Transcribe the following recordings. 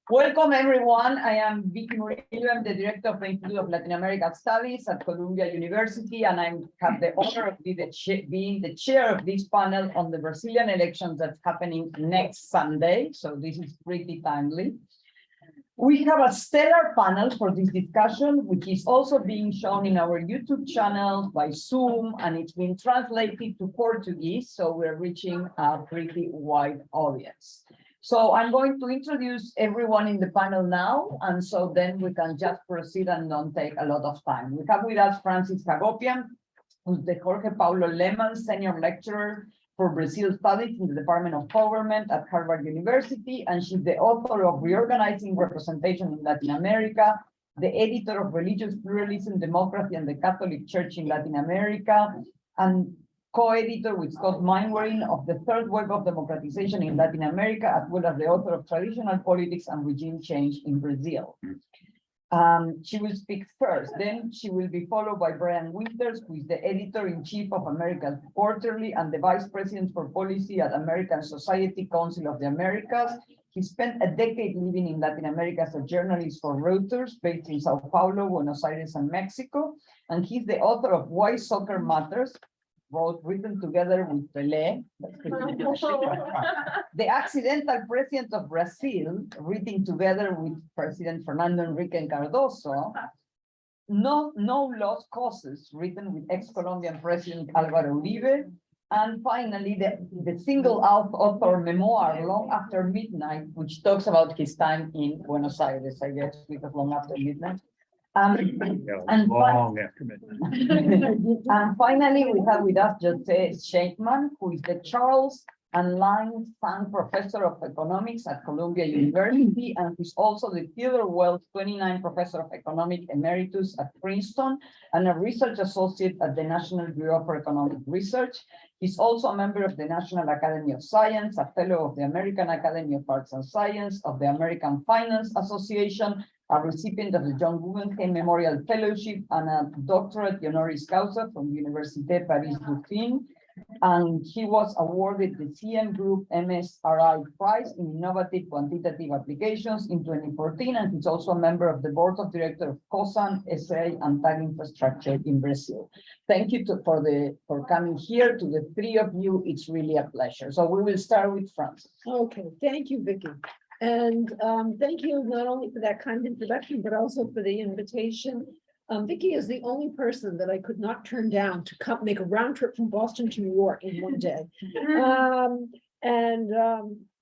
Welcome, everyone. I am Victoria Murillo. I'm the director of the Institute of Latin American Studies at Columbia University, and I have the honor of being the chair of this panel on the Brazilian elections that's happening next Sunday. So this is pretty timely. We have a stellar panel for this discussion, which is also being shown in our YouTube channel by Zoom, and it's been translated to Portuguese, so we're reaching a pretty wide audience. So I'm going to introduce everyone in the panel now, and so then we can just proceed and don't take a lot of time. We have with us Frances Hagopian, who's the Jorge Paulo Lemann Senior Lecturer for Brazil Studies in the Department of Government at Harvard University, and she's the author of Reorganizing Representation in Latin America, the editor of Religious Pluralism, Democracy, and the Catholic Church in Latin America, and co-editor with Scott Mainwaring of the Third Wave of Democratization in Latin America, as well as the author of Traditional Politics and Regime Change in Brazil. She will speak first, then she will be followed by Brian Winters, who is the editor-in-chief of American Quarterly and the vice president for policy at American Society Council of the Americas. He spent a decade living in Latin America as a journalist for Reuters, based in Sao Paulo, Buenos Aires, and Mexico. And he's the author of Why Soccer Matters, both written together with Pelé, the accidental president of Brazil, written together with President Fernando Henrique Cardoso, No Lost Causes, written with ex-Colombian President Álvaro Uribe, and finally, the single author memoir, Long After Midnight, which talks about his time in Buenos Aires, I guess, because Long After Midnight. And finally, we have with us Jose Scheinkman, who is the Charles and Lyne Sand Professor of Economics at Columbia University, and who's also the Theodore Wells 29 Professor of Economics Emeritus at Princeton, and a research associate at the National Bureau for Economic Research. He's also a member of the National Academy of Science, a fellow of the American Academy of Arts and Science, of the American Finance Association, a recipient of the John Guggenheim Memorial Fellowship, and a doctorate honoris causa from Université Paris-Dauphine. And he was awarded the CM Group MSRI Prize in Innovative Quantitative Applications in 2014, and he's also a member of the board of directors of COSAN, SA, and TAG Infrastructure in Brazil. Thank you for coming here. To the three of you, it's really a pleasure. So we will start with Frances. Okay, thank you, Vicky. And thank you not only for that kind introduction, but also for the invitation. Vicky is the only person that I could not turn down to come make a round trip from Boston to New York in one day.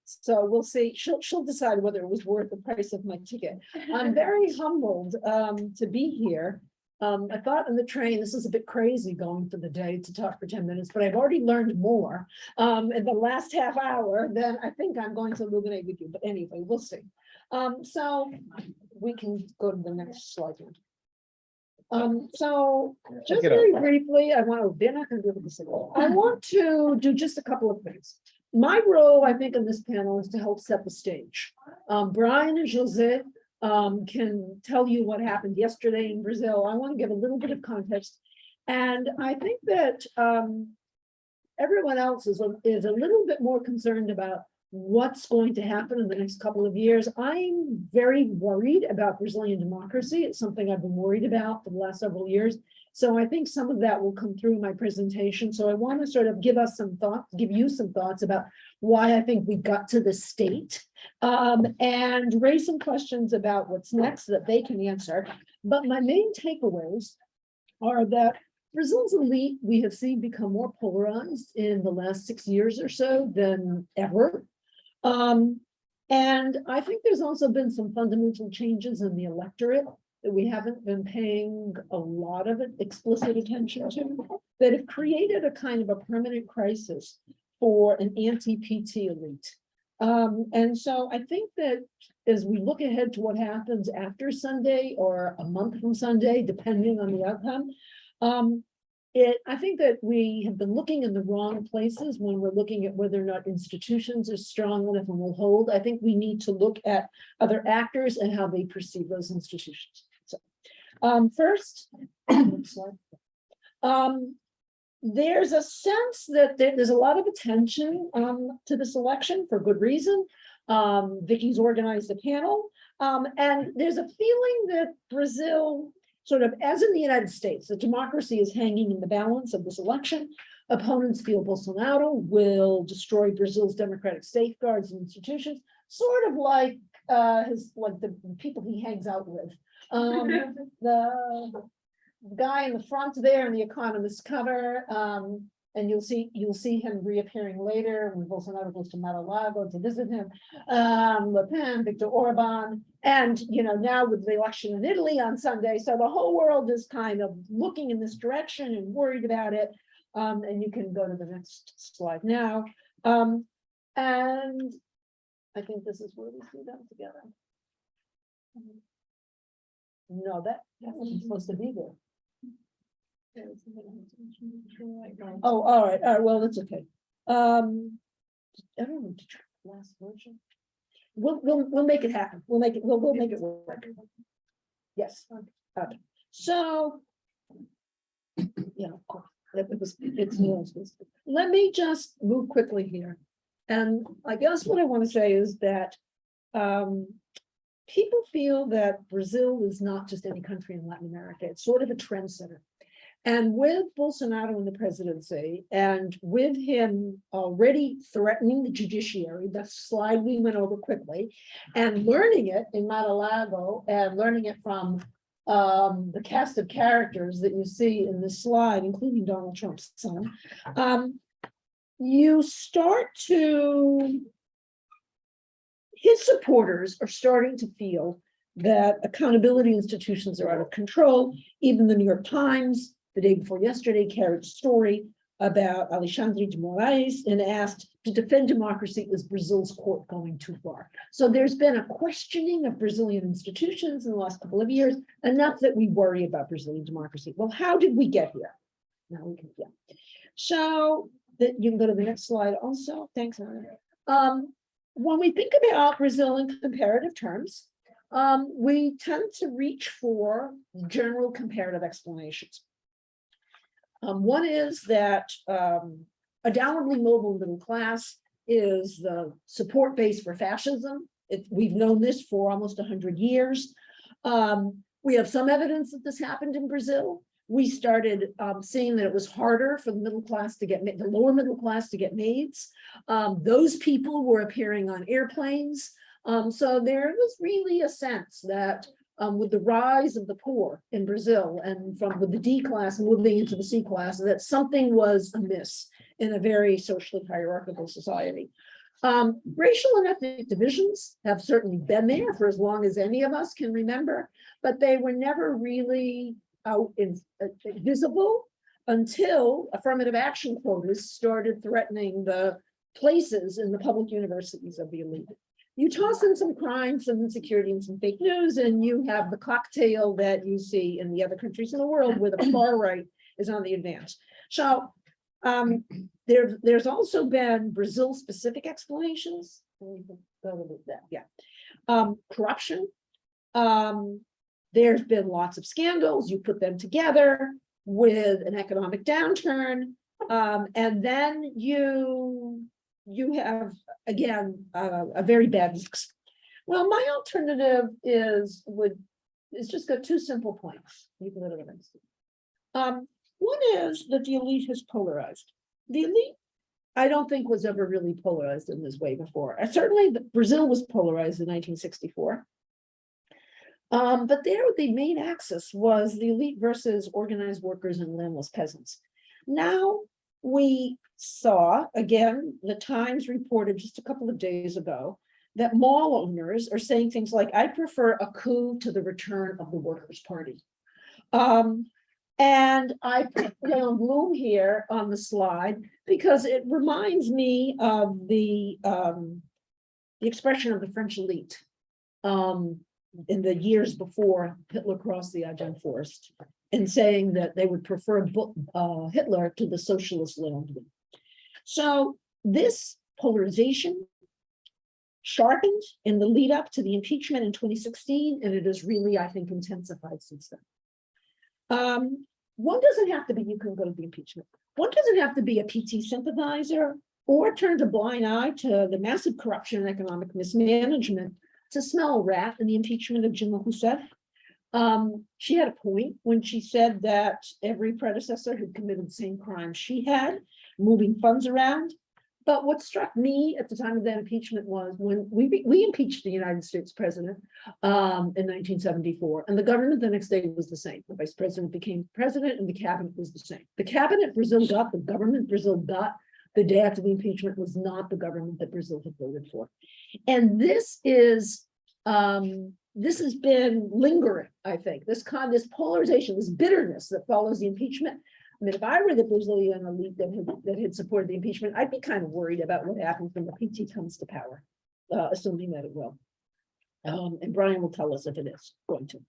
So we'll see. She'll decide whether it was worth the price of my ticket. I'm very humbled to be here. I thought on the train, this is a bit crazy going for the day to talk for 10 minutes, but I've already learned more in the last half hour than I think I'm going to illuminate with you. But anyway, we'll see. So we can go to the next slide. So just very briefly, I want to do just a couple of things. My role, I think, in this panel is to help set the stage. Brian and Jose can tell you what happened yesterday in Brazil. I want to give a little bit of context. And I think that everyone else is a little bit more concerned about what's going to happen in the next couple of years. I'm very worried about Brazilian democracy. It's something I've been worried about for the last several years. So I think some of that will come through in my presentation. So I want to sort of give you some thoughts about why I think we got to this state, and raise some questions about what's next that they can answer. But my main takeaways are that Brazil's elite, we have seen become more polarized in the last 6 years or so than ever. And I think there's also been some fundamental changes in the electorate that we haven't been paying a lot of explicit attention to, that have created a kind of a permanent crisis for an anti-PT elite. And so I think that as we look ahead to what happens after Sunday or a month from Sunday, depending on the outcome, I think that we have been looking in the wrong places when we're looking at whether or not institutions are strong enough and will hold. I think we need to look at other actors and how they perceive those institutions. So, first, there's a sense that there's a lot of attention to this election for good reason. Vicky's organized a panel. And there's a feeling that Brazil, sort of as in the United States, the democracy is hanging in the balance of this election. Opponents feel Bolsonaro will destroy Brazil's democratic safeguards and institutions, sort of like the people he hangs out with. The guy in the front there in the Economist cover, and you'll see him reappearing later when Bolsonaro goes to Mar-a-Lago to visit him. Le Pen, Viktor Orban, and now with the election in Italy on Sunday, so the whole world is kind of looking in this direction and worried about it. And you can go to the next slide now. And I think this is where we see them together. No, that wasn't supposed to be there. Oh, all right, well, that's okay. I don't know, to try the last version. We'll make it happen. We'll make it work. Yes. Okay. So, yeah, of course. Let me just move quickly here. And I guess what I want to say is that people feel that Brazil is not just any country in Latin America. It's sort of a trendsetter. And with Bolsonaro in the presidency, and with him already threatening the judiciary, that slide we went over quickly, and learning it in Mar-a-Lago, and learning it from the cast of characters that you see in this slide, including Donald Trump's son, you start to, his supporters are starting to feel that accountability institutions are out of control. Even the New York Times, the day before yesterday, carried a story about Alexandre de Moraes and asked, to defend democracy, is Brazil's court going too far? So there's been a questioning of Brazilian institutions in the last couple of years, enough that we worry about Brazilian democracy. Well, how did we get here? Now we can, yeah. So you can go to the next slide also. Thanks, Anna. When we think about Brazil in comparative terms, we tend to reach for general comparative explanations. One is that a downwardly mobile middle class is the support base for fascism. We've known this for almost 100 years. We have some evidence that this happened in Brazil. We started seeing that it was harder for the middle class to get, the lower middle class to get maids. Those people were appearing on airplanes. So there was really a sense that with the rise of the poor in Brazil and with the D class moving into the C class, that something was amiss in a very socially hierarchical society. Racial and ethnic divisions have certainly been there for as long as any of us can remember, but they were never really visible until affirmative action quotas started threatening the places in the public universities of the elite. You toss in some crime, some insecurity, and some fake news, and you have the cocktail that you see in the other countries in the world where the far right is on the advance. So there's also been Brazil-specific explanations. Corruption. There's been lots of scandals. You put them together with an economic downturn, and then you have, again, a very bad mix. Well, my alternative is just got two simple points. You can go to the next. One is that the elite has polarized. The elite, I don't think, was ever really polarized in this way before. Certainly, Brazil was polarized in 1964. But there, the main axis was the elite versus organized workers and landless peasants. Now we saw, again, the Times reported just a couple of days ago that mall owners are saying things like, I prefer a coup to the return of the Workers' Party. And I put down Bloom here on the slide because it reminds me of the expression of the French elite in the years before Hitler crossed the Ardennes Forest, and saying that they would prefer Hitler to the socialist Lenin. So this polarization sharpened in the lead up to the impeachment in 2016, and it has really, I think, intensified since then. One doesn't have to be, you can go to the impeachment. One doesn't have to be a PT sympathizer or turned a blind eye to the massive corruption and economic mismanagement to smell a rat in the impeachment of Dilma Rousseff. She had a point when she said that every predecessor had committed the same crime she had, moving funds around. But what struck me at the time of that impeachment was when we impeached the United States president in 1974, and the government the next day was the same. The vice president became president and the cabinet was the same. The cabinet Brazil got, the government Brazil got the day after the impeachment was not the government that Brazil had voted for. And this has been lingering, I think, this polarization, this bitterness that follows the impeachment. I mean, if I were the Brazilian elite that had supported the impeachment, I'd be kind of worried about what happens when the PT comes to power, assuming that it will. And Brian will tell us if it is going to.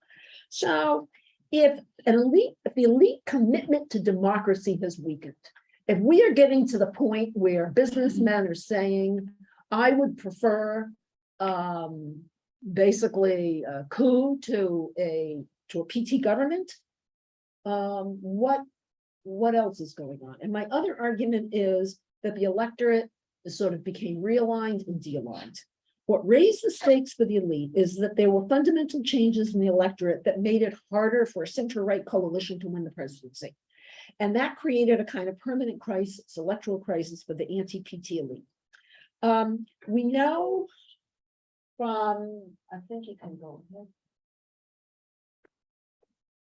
So if the elite commitment to democracy has weakened, if we are getting to the point where businessmen are saying, I would prefer basically a coup to a PT government, what else is going on? And my other argument is that the electorate sort of became realigned and de-aligned. What raised the stakes for the elite is that there were fundamental changes in the electorate that made it harder for a center-right coalition to win the presidency. And that created a kind of permanent crisis, electoral crisis for the anti-PT elite. We know from, I think you can go ahead.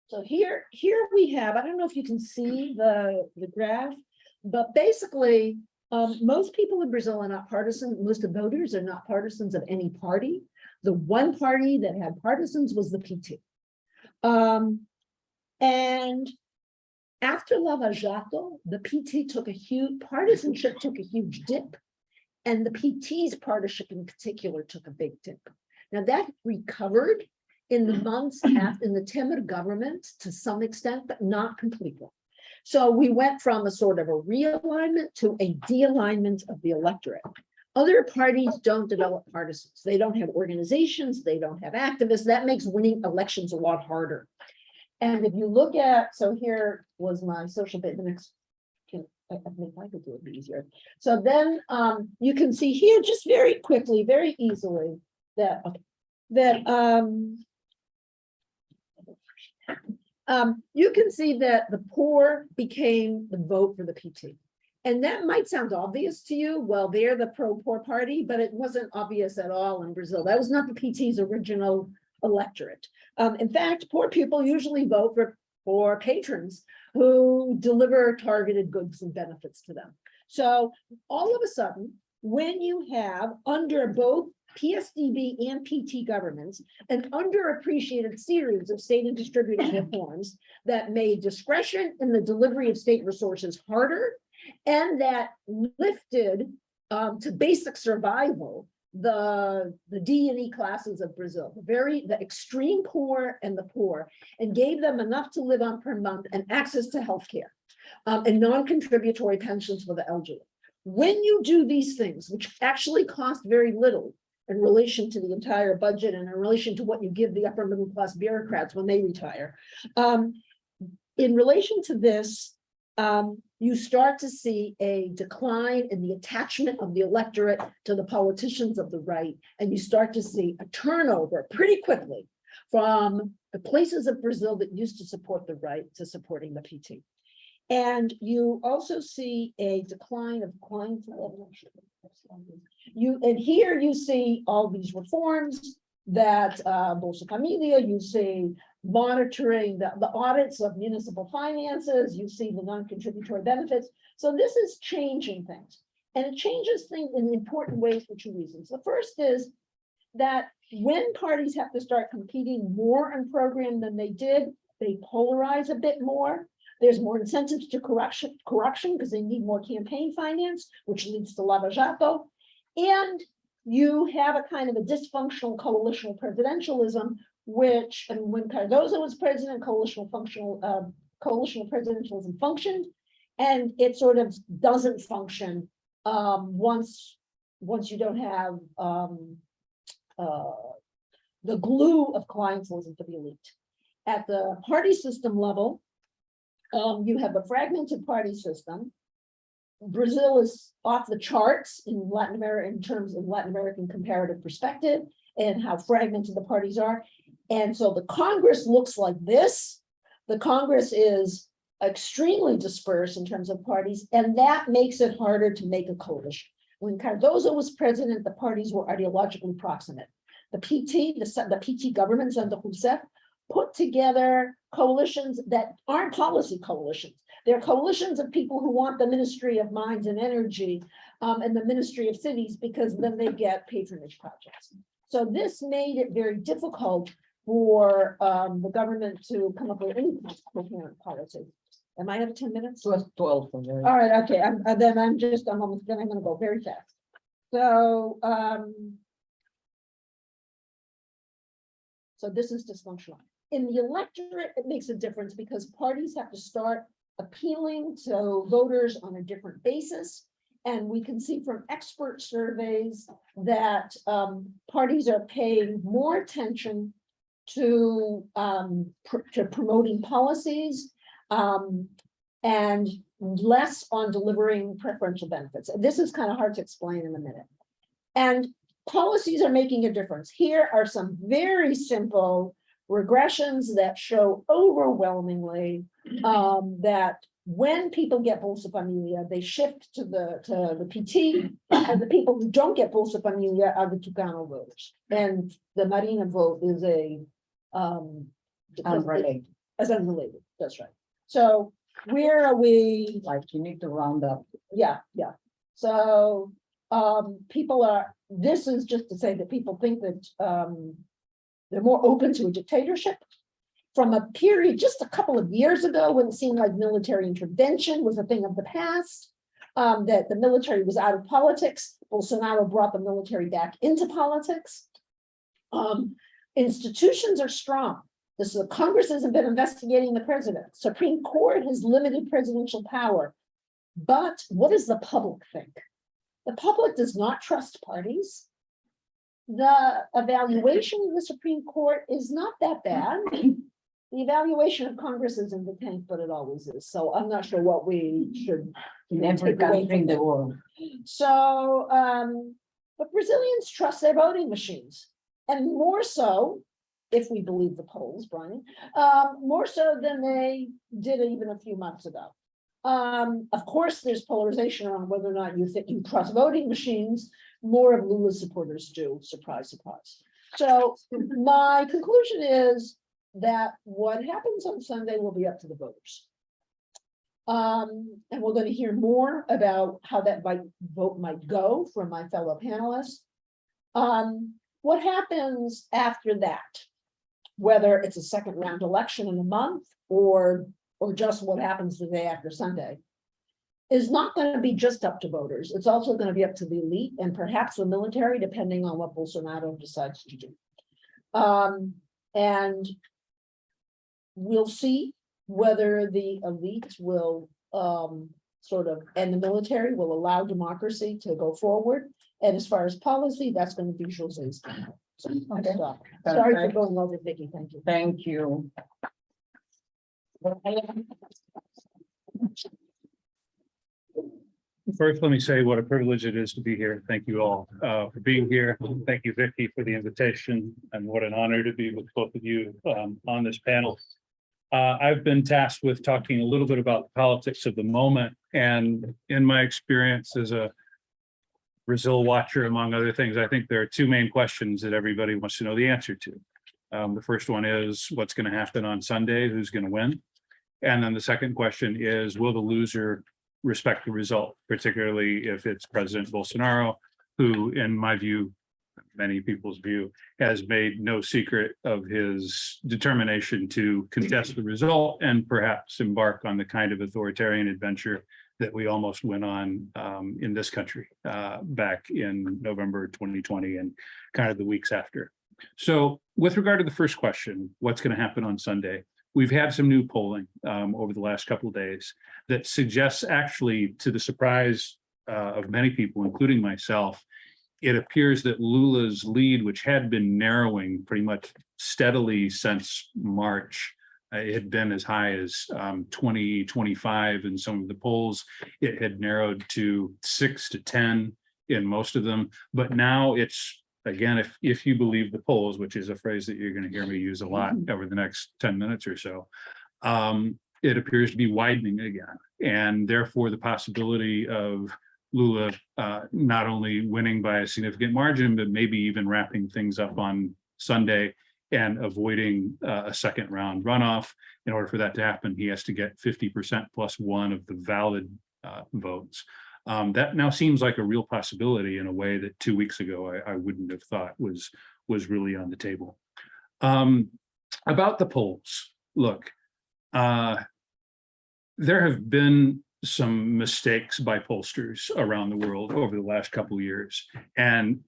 So here we have, I don't know if you can see the graph, but basically, most people in Brazil are not partisan. Most of the voters are not partisans of any party. The one party that had partisans was the PT. And after Lava Jato, the PT took a huge, partisanship took a huge dip, and the PT's partisanship in particular took a big dip. Now that recovered in the months after in the Temer government to some extent, but not completely. So we went from a sort of a realignment to a de-alignment of the electorate. Other parties don't develop partisans. They don't have organizations. They don't have activists. That makes winning elections a lot harder. And if you look at, so here was my social bit, the next, I think I could do it easier. So then you can see here just very quickly, very easily that, you can see that the poor became the vote for the PT. And that might sound obvious to you. Well, they're the pro-poor party, but it wasn't obvious at all in Brazil. That was not the PT's original electorate. In fact, poor people usually vote for patrons who deliver targeted goods and benefits to them. So all of a sudden, when you have under both PSDB and PT governments, an underappreciated series of state and distributed reforms that made discretion in the delivery of state resources harder, and that lifted to basic survival the D and E classes of Brazil, the extreme poor and the poor, and gave them enough to live on per month and access to healthcare and non-contributory pensions for the elderly. When you do these things, which actually cost very little in relation to the entire budget and in relation to what you give the upper middle class bureaucrats when they retire, in relation to this, you start to see a decline in the attachment of the electorate to the politicians of the right, and you start to see a turnover pretty quickly from the places of Brazil that used to support the right to supporting the PT. And you also see a decline of and here you see all these reforms that Bolsa Familia, you see monitoring the audits of municipal finances, you see the non-contributory benefits. So this is changing things. And it changes things in important ways for two reasons. The first is that when parties have to start competing more on program than they did, they polarize a bit more. There's more incentives to corruption because they need more campaign finance, which leads to Lava Jato. And you have a kind of a dysfunctional coalitional presidentialism, which, and when Cardoso was president, coalitional presidentialism functioned, and it sort of doesn't function once you don't have the glue of clientelism for the elite. At the party system level, you have a fragmented party system Brazil is off the charts in Latin America in terms of Latin American comparative perspective and how fragmented the parties are. And so the Congress looks like this. The Congress is extremely dispersed in terms of parties, and that makes it harder to make a coalition. When Cardoso was president, the parties were ideologically proximate. The PT governments under Rousseff put together coalitions that aren't policy coalitions. They're coalitions of people who want the Ministry of Mines and Energy and the Ministry of Cities, because then they get patronage projects. So this made it very difficult for the government to come up with any coherent policy. Am I at 10 minutes? So it's 12 for me. All right, okay, I'm almost done. I'm gonna go very fast. So, so this is dysfunctional. In the electorate, it makes a difference because parties have to start appealing to voters on a different basis. And we can see from expert surveys that parties are paying more attention to promoting policies and less on delivering preferential benefits. This is kind of hard to explain in a minute. And policies are making a difference. Here are some very simple regressions that show overwhelmingly that when people get Bolsa Familia, they shift to the PT, and the people who don't get Bolsa Familia are the Tucano voters. And the Marina vote is unrelated. As unrelated, that's right. So where are we? Like you need to round up. Yeah. So people are, this is just to say that people think that they're more open to a dictatorship. From a period just a couple of years ago when it seemed like military intervention was a thing of the past, that the military was out of politics. Bolsonaro brought the military back into politics. Institutions are strong. The Congress hasn't been investigating the president. Supreme Court has limited presidential power. But what does the public think? The public does not trust parties. The evaluation of the Supreme Court is not that bad. The evaluation of Congress is in the tank, but it always is. So I'm not sure what we should In every country in the world. So, but Brazilians trust their voting machines, and more so, if we believe the polls, Brian, more so than they did even a few months ago. Of course, there's polarization around whether or not you think you trust voting machines. More of Lula's supporters do. Surprise, surprise. So my conclusion is that what happens on Sunday will be up to the voters. And we're going to hear more about how that vote might go from my fellow panelists. What happens after that, whether it's a second round election in a month or just what happens the day after Sunday, is not going to be just up to voters. It's also going to be up to the elite and perhaps the military, depending on what Bolsonaro decides to do. And we'll see whether the elite will and the military will allow democracy to go forward. And as far as policy, that's going to be José's. So, Okay. Sorry for going over, Vicky. Thank you. Thank you. First, let me say what a privilege it is to be here. Thank you all for being here. Thank you, Vicky, for the invitation, and what an honor to be with both of you on this panel. I've been tasked with talking a little bit about the politics of the moment, and in my experience as a Brazil watcher, among other things, I think there are two main questions that everybody wants to know the answer to. The first one is what's going to happen on Sunday, who's going to win? And then the second question is, will the loser respect the result, particularly if it's President Bolsonaro, who, in my view, many people's view, has made no secret of his determination to contest the result and perhaps embark on the kind of authoritarian adventure that we almost went on in this country back in November 2020 and kind of the weeks after. So with regard to the first question, what's going to happen on Sunday? We've had some new polling over the last couple of days that suggests, actually, to the surprise of many people, including myself, it appears that Lula's lead, which had been narrowing pretty much steadily since March, It had been as high as 20, 25 in some of the polls. It had narrowed to 6 to 10 in most of them. But now it's, again, if you believe the polls, which is a phrase that you're going to hear me use a lot over the next 10 minutes or so, it appears to be widening again. And therefore, the possibility of Lula not only winning by a significant margin, but maybe even wrapping things up on Sunday and avoiding a second round runoff. In order for that to happen, he has to get 50% plus one of the valid votes. That now seems like a real possibility in a way that 2 weeks ago I wouldn't have thought was really on the table. About the polls, look, there have been some mistakes by pollsters around the world over the last couple of years. And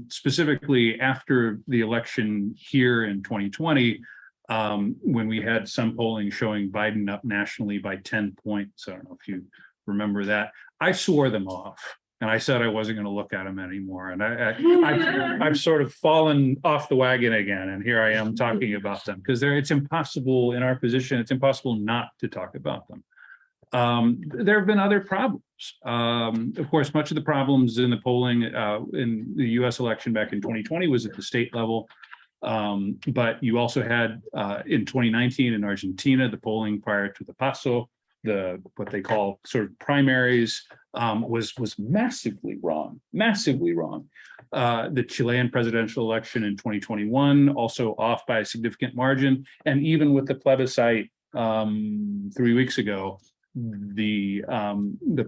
specifically after the election here in 2020, when we had some polling showing Biden up nationally by 10 points, I don't know if you remember that, I swore them off. And I said I wasn't going to look at them anymore. And I've sort of fallen off the wagon again. And here I am talking about them because it's impossible in our position. It's impossible not to talk about them. There have been other problems. Of course, much of the problems in the polling in the US election back in 2020 was at the state level. But you also had in 2019 in Argentina, the polling prior to the PASO, what they call sort of primaries, was massively wrong. The Chilean presidential election in 2021 also off by a significant margin. And even with the plebiscite 3 weeks ago, the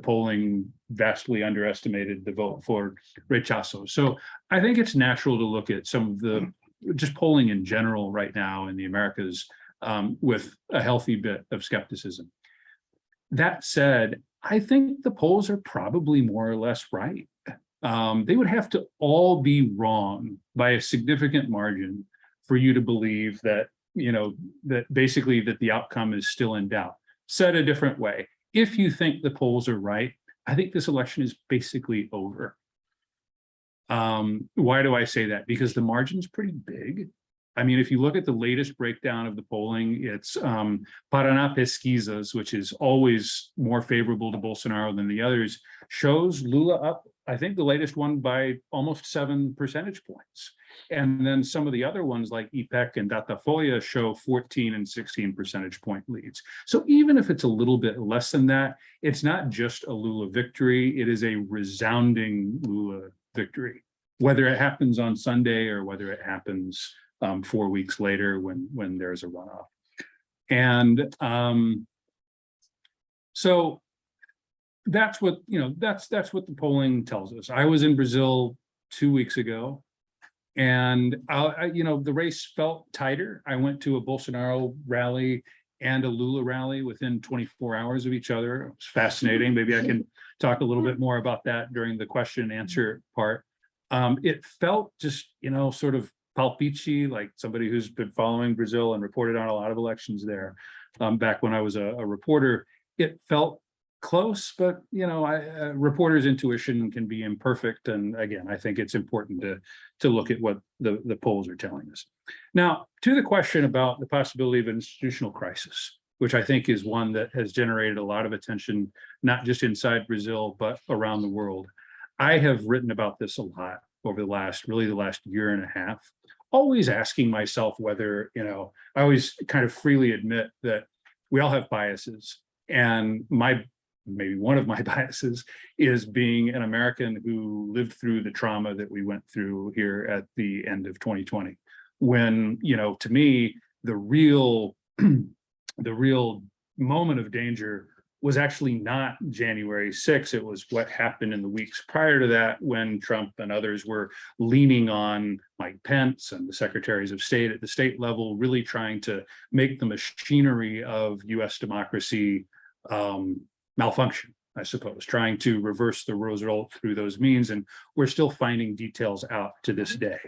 polling vastly underestimated the vote for rechazo. So I think it's natural to look at some of the just polling in general right now in the Americas with a healthy bit of skepticism. That said, I think the polls are probably more or less right. They would have to all be wrong by a significant margin for you to believe that, that basically that the outcome is still in doubt. Said a different way, if you think the polls are right, I think this election is basically over. Why do I say that? Because the margin's pretty big. I mean, if you look at the latest breakdown of the polling, it's Paraná Pesquisas, which is always more favorable to Bolsonaro than the others, shows Lula up, I think the latest one by almost 7 percentage points. And then some of the other ones like IPEC and Datafolha show 14 and 16 percentage point leads. So even if it's a little bit less than that, it's not just a Lula victory, it is a resounding Lula victory, whether it happens on Sunday or whether it happens 4 weeks later when there's a runoff. And so that's what that's what the polling tells us. I was in Brazil 2 weeks ago, and the race felt tighter. I went to a Bolsonaro rally and a Lula rally within 24 hours of each other. It was fascinating. Maybe I can talk a little bit more about that during the question and answer part. It felt just sort of palpici, like somebody who's been following Brazil and reported on a lot of elections there back when I was a reporter. It felt close, but a reporter's intuition can be imperfect. And again, I think it's important to look at what the polls are telling us. Now, to the question about the possibility of an institutional crisis, which I think is one that has generated a lot of attention, not just inside Brazil, but around the world. I have written about this a lot over the last year and a half, always asking myself whether, I always kind of freely admit that we all have biases. And maybe one of my biases is being an American who lived through the trauma that we went through here at the end of 2020. When, to me, the real moment of danger was actually not January 6th. It was what happened in the weeks prior to that, when Trump and others were leaning on Mike Pence and the secretaries of state at the state level, really trying to make the machinery of US democracy malfunction, I suppose, trying to reverse the result through those means. And we're still finding details out to this day.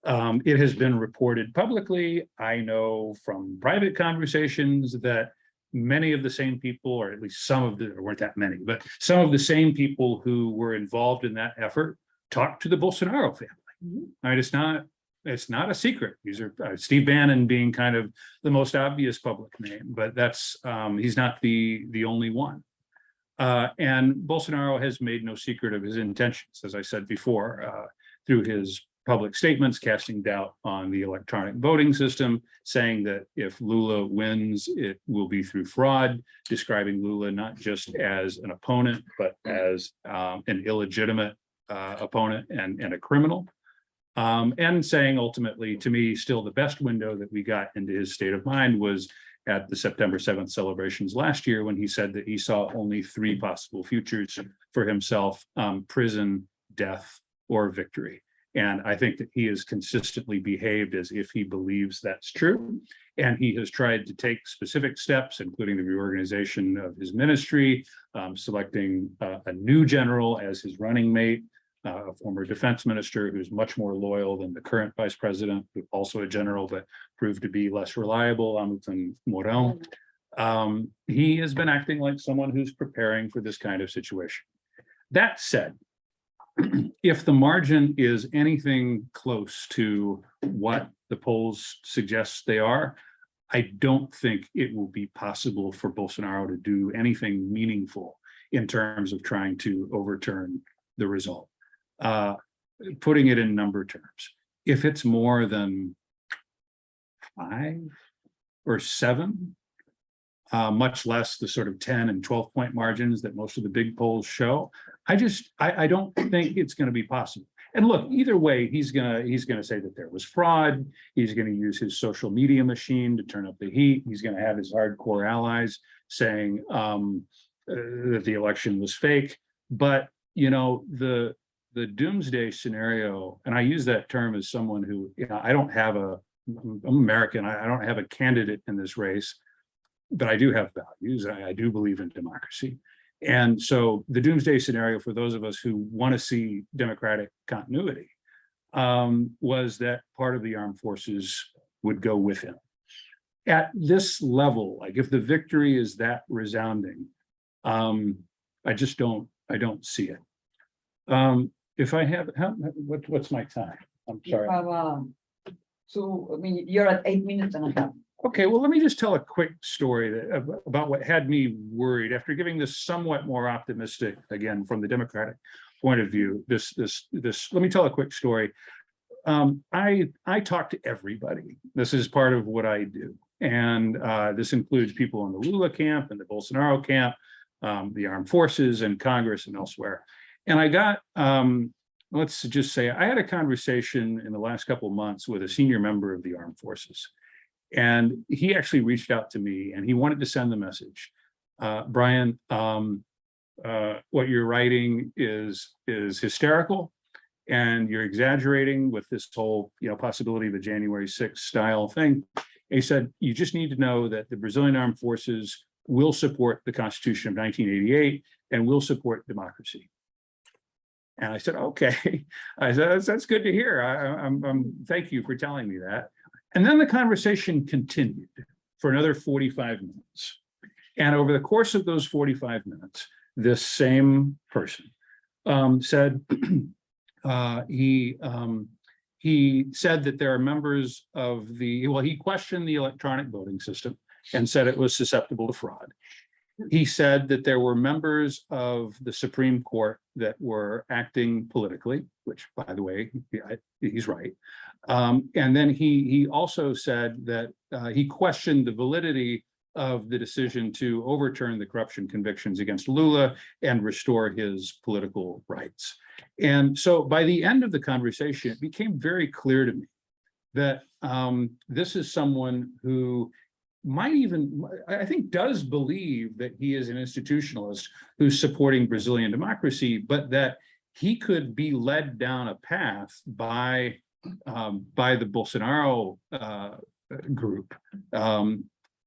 It has been reported publicly. I know from private conversations that many of the same people, or at least there weren't that many, but some of the same people who were involved in that effort talked to the Bolsonaro family. Right? It's not it's not a secret. These are Steve Bannon being kind of the most obvious public name, but that's he's not the only one. And Bolsonaro has made no secret of his intentions, as I said before, through his public statements, casting doubt on the electronic voting system, saying that if Lula wins, it will be through fraud, describing Lula not just as an opponent, but as an illegitimate opponent and a criminal. And saying ultimately, to me, still the best window that we got into his state of mind was at the September 7th celebrations last year, when he said that he saw only 3 possible futures for himself: prison, death, or victory. And I think that he has consistently behaved as if he believes that's true. And he has tried to take specific steps, including the reorganization of his ministry, selecting a new general as his running mate, a former defense minister who's much more loyal than the current vice president, who's also a general that proved to be less reliable, Hamilton Mourão. He has been acting like someone who's preparing for this kind of situation. That said, if the margin is anything close to what the polls suggest they are, I don't think it will be possible for Bolsonaro to do anything meaningful in terms of trying to overturn the result. Putting it in number terms, if it's more than 5 or 7, much less the sort of 10 and 12 point margins that most of the big polls show, I don't think it's going to be possible. And look, either way, he's gonna say that there was fraud. He's going to use his social media machine to turn up the heat. He's going to have his hardcore allies saying that the election was fake. But you know, the doomsday scenario, and I use that term as someone who, you know, I'm American. I don't have a candidate in this race, but I do have values. I do believe in democracy. And so the doomsday scenario for those of us who want to see democratic continuity was that part of the armed forces would go with him. At this level, like if the victory is that resounding, I don't see it. If I have, what's my time? I'm sorry. So, I mean, you're at 8 minutes and a half. Okay, well, let me just tell a quick story about what had me worried after giving this somewhat more optimistic, again, from the Democratic point of view. Let me tell a quick story. I talk to everybody. This is part of what I do. And this includes people in the Lula camp and the Bolsonaro camp, the armed forces and Congress and elsewhere. And I got, let's just say, I had a conversation in the last couple of months with a senior member of the armed forces. And he actually reached out to me and he wanted to send the message. Brian, what you're writing is hysterical, and you're exaggerating with this whole, you know, possibility of a January 6th style thing. And he said, you just need to know that the Brazilian armed forces will support the Constitution of 1988 and will support democracy. And I said, okay. I said, that's good to hear. I'm thank you for telling me that. And then the conversation continued for another 45 minutes. And over the course of those 45 minutes, this same person said, he said that there are members of he questioned the electronic voting system and said it was susceptible to fraud. He said that there were members of the Supreme Court that were acting politically, which, by the way, he's right. And then he also said that he questioned the validity of the decision to overturn the corruption convictions against Lula and restore his political rights. And so by the end of the conversation, it became very clear to me that this is someone who might even, I think, does believe that he is an institutionalist who's supporting Brazilian democracy, but that he could be led down a path by the Bolsonaro group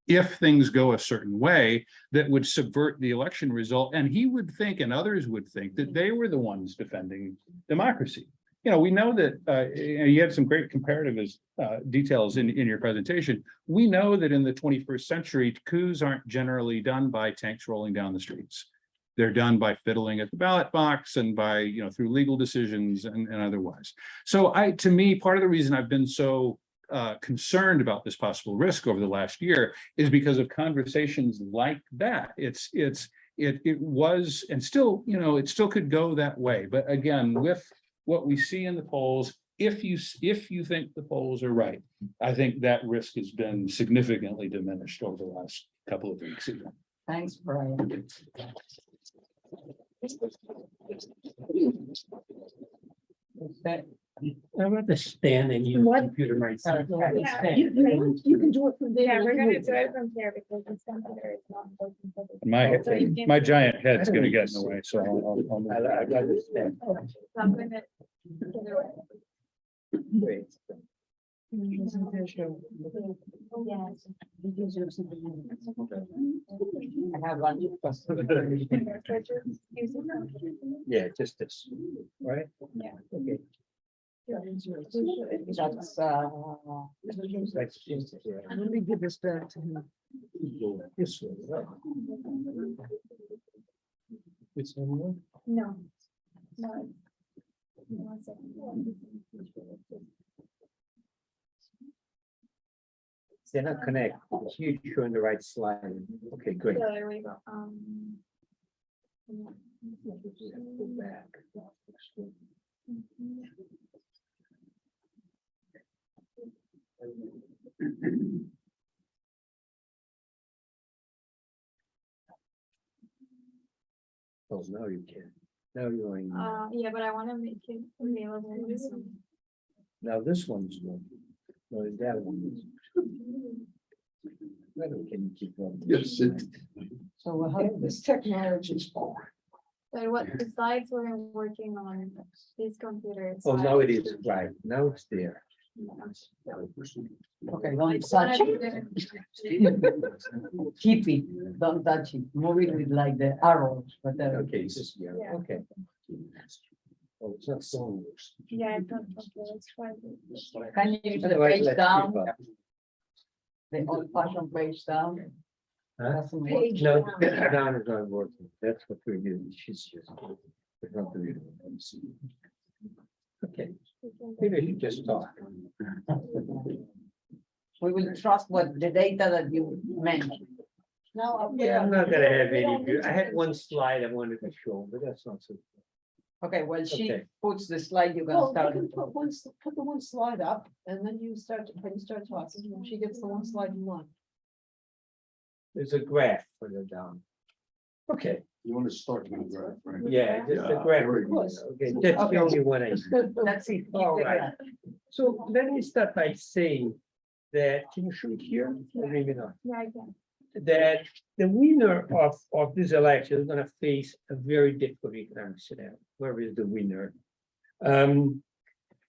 if things go a certain way that would subvert the election result. And he would think, and others would think, that they were the ones defending democracy. You know, we know that you had some great comparative details in your presentation. We know that in the 21st century, coups aren't generally done by tanks rolling down the streets. they're done by fiddling at the ballot box and by, you know, through legal decisions and otherwise. So to me, part of the reason I've been so concerned about this possible risk over the last year is because of conversations like that. It was, and still, you know, it still could go that way. But again, with what we see in the polls, if you think the polls are right, I think that risk has been significantly diminished over the last couple of weeks. Even. Thanks, Brian. I'd rather stand and use What? computer myself. You can do it from there. Yeah, we're gonna do it from here because this computer is not working. for the- So you can- My giant head's gonna get in the way, so I'll move. I'd rather stand. So I'm gonna get it right. Great. Yes. I have one. Yeah, just this, right? Yeah. Okay. That's, That's just it, yeah. Let me give this back to him. This way, right? It's on one? No. No. it's- 1 second. They're not connected. You're showing the right slide. Okay, great. So there we go. Go back. Oh, now you can. Now you're in. Yeah, but I want to make it available. This one. Now this one's one. No, that one. Why can you keep going? Yes. so how this technology is for. So what the slides we're working on this computer. is Oh, now it is, slides. right. Now it's there. Okay, don't touch it. Keep it, don't touch it, move it with like the arrows, but Okay, it's just, yeah, Yeah. okay. Oh, it's not so. Yeah, it's not computer, it's fine. can you use the page down, the old fashioned page down? Huh? Doesn't work. Page No, down. down is not working. That's what we're doing. She's just. it's not doing it. Let me see. Okay, maybe I should just talk. We will trust what the data that you mentioned. No. Yeah, I'm not gonna have any, I had one slide I wanted to show, but that's not so. Okay, well, she Okay. puts the slide, you can Well, you start. can put the one slide up and then you start talking, and she gets the one slide in line. There's a graph further down. Okay, You want to start with the graph, right? yeah, just the Yeah, graph. there we go. Okay, that's the Okay. only one I. That's it. All right. So let me start by saying that, can you show it here? Or maybe not. Yeah, I can. That the winner of this election is gonna face a very difficult economic scenario. Where is the winner?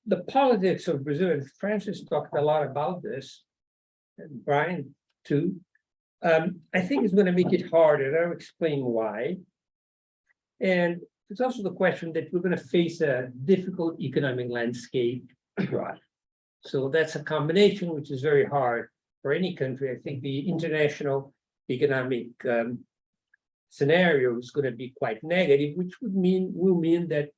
The politics of Brazil, and Frances talked a lot about this, and Brian too. I think it's gonna make it harder, and I'll explain why. And it's also the question that we're gonna face a difficult economic landscape. Right. So that's a combination which is very hard for any country. I think the international economic scenario is going to be quite negative, which will mean that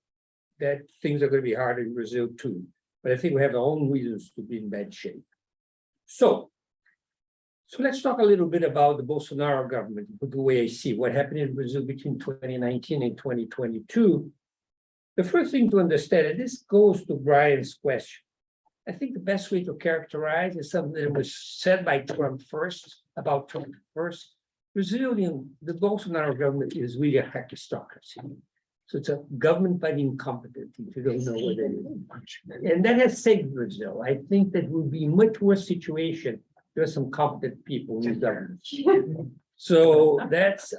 things are going to be hard in Brazil too. But I think we have our own reasons to be in bad shape. So let's talk a little bit about the Bolsonaro government, the way I see what happened in Brazil between 2019 and 2022. The first thing to understand, and this goes to Brian's question, I think the best way to characterize is something that was said by Trump first, about Trump first. The Bolsonaro government is really a hackistocracy. So it's a government by the incompetent, if you don't know what it is. And that has saved Brazil. I think that would be a much worse situation. There are some competent people in the government. So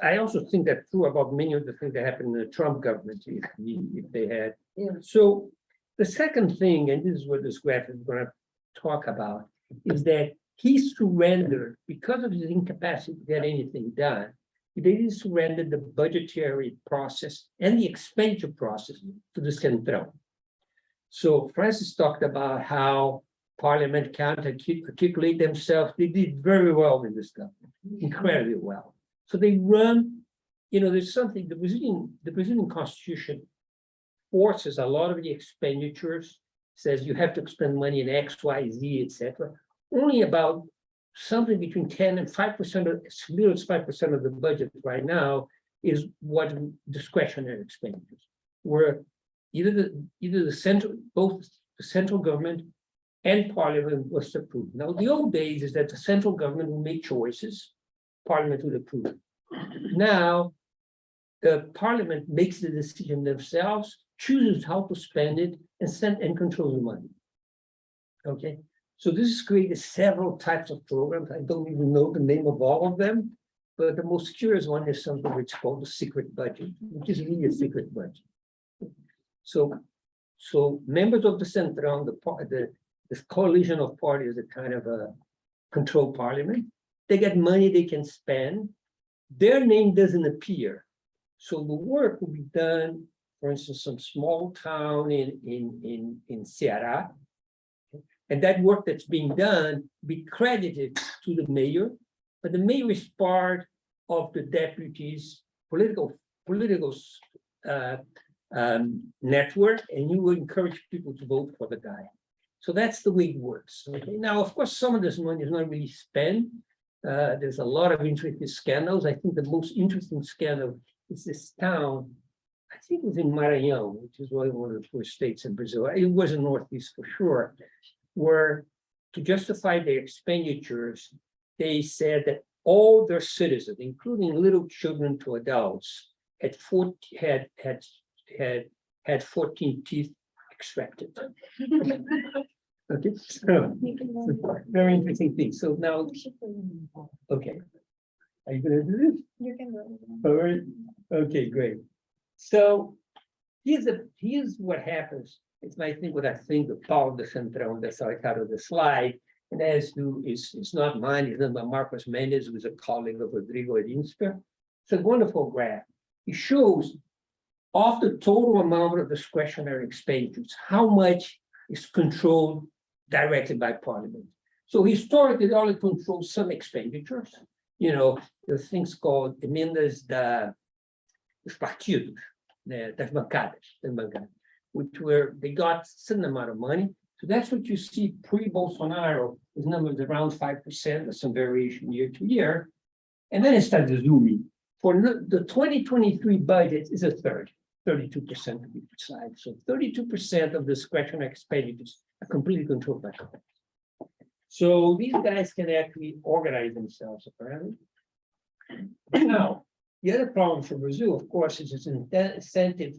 I also think that's true about many of the things that happened in the Trump government, if they had. Yeah. So the second thing, and this is what this graph is going to talk about, is that he surrendered, because of his incapacity to get anything done, he basically surrendered the budgetary process and the expenditure process to the Central. So Frances talked about how Parliament can't articulate themselves. They did very well in this government, incredibly well. So they run there's something, the Brazilian Constitution forces a lot of the expenditures, says you have to spend money in X, Y, Z, etc. Only about something between 10 and 5% of, as little as 5% of the budget right now is what discretionary expenditures, where either the central, both the central government and parliament must approve. Now, the old days is that the central government will make choices, parliament will approve. Now, the parliament makes the decision themselves, chooses how to spend it, and controls the money. Okay, so this has created several types of programs. I don't even know the name of all of them, but the most curious one is something which is called the secret budget, which is really a secret budget. So members of the Central, this coalition of parties, a kind of a control parliament, they get money they can spend. Their name doesn't appear. So the work will be done, for instance, some small town in Ceará. And that work that's being done be credited to the mayor, but the mayor is part of the deputy's political network, and you will encourage people to vote for the guy. So that's the way it works. Okay? Now, of course, some of this money is not really spent. There's a lot of interesting scandals. I think the most interesting scandal is this town, I think it was in Maranhão, which is one of the first states in Brazil. It was in Northeast for sure, where to justify their expenditures, they said that all their citizens, including little children to adults, had 14 teeth extracted. Okay, so very interesting thing. So now, okay, are you going to do this? You can go. All right. Okay, great. So here's what happens. It's I think what I think the Paulo de Centrão, that's how I cut the slide. And as to it's not mine, it's done by Marcos Mendes, who is a colleague of Rodrigo Edinsper. It's a wonderful graph. It shows of the total amount of discretionary expenditures, how much is controlled directly by Parliament. So historically, it only controls some expenditures. There's things called emendas dos partidos, das bancadas, which were, they got a certain amount of money. So that's what you see pre-Bolsonaro, his number is around 5%, there's some variation year to year. And then it started zooming. For the 2023 budget is a third, 32% to be precise. So 32% of discretionary expenditures are completely controlled by government. So these guys can actually organize themselves, apparently. Now, the other problem for Brazil, of course, is its incentive.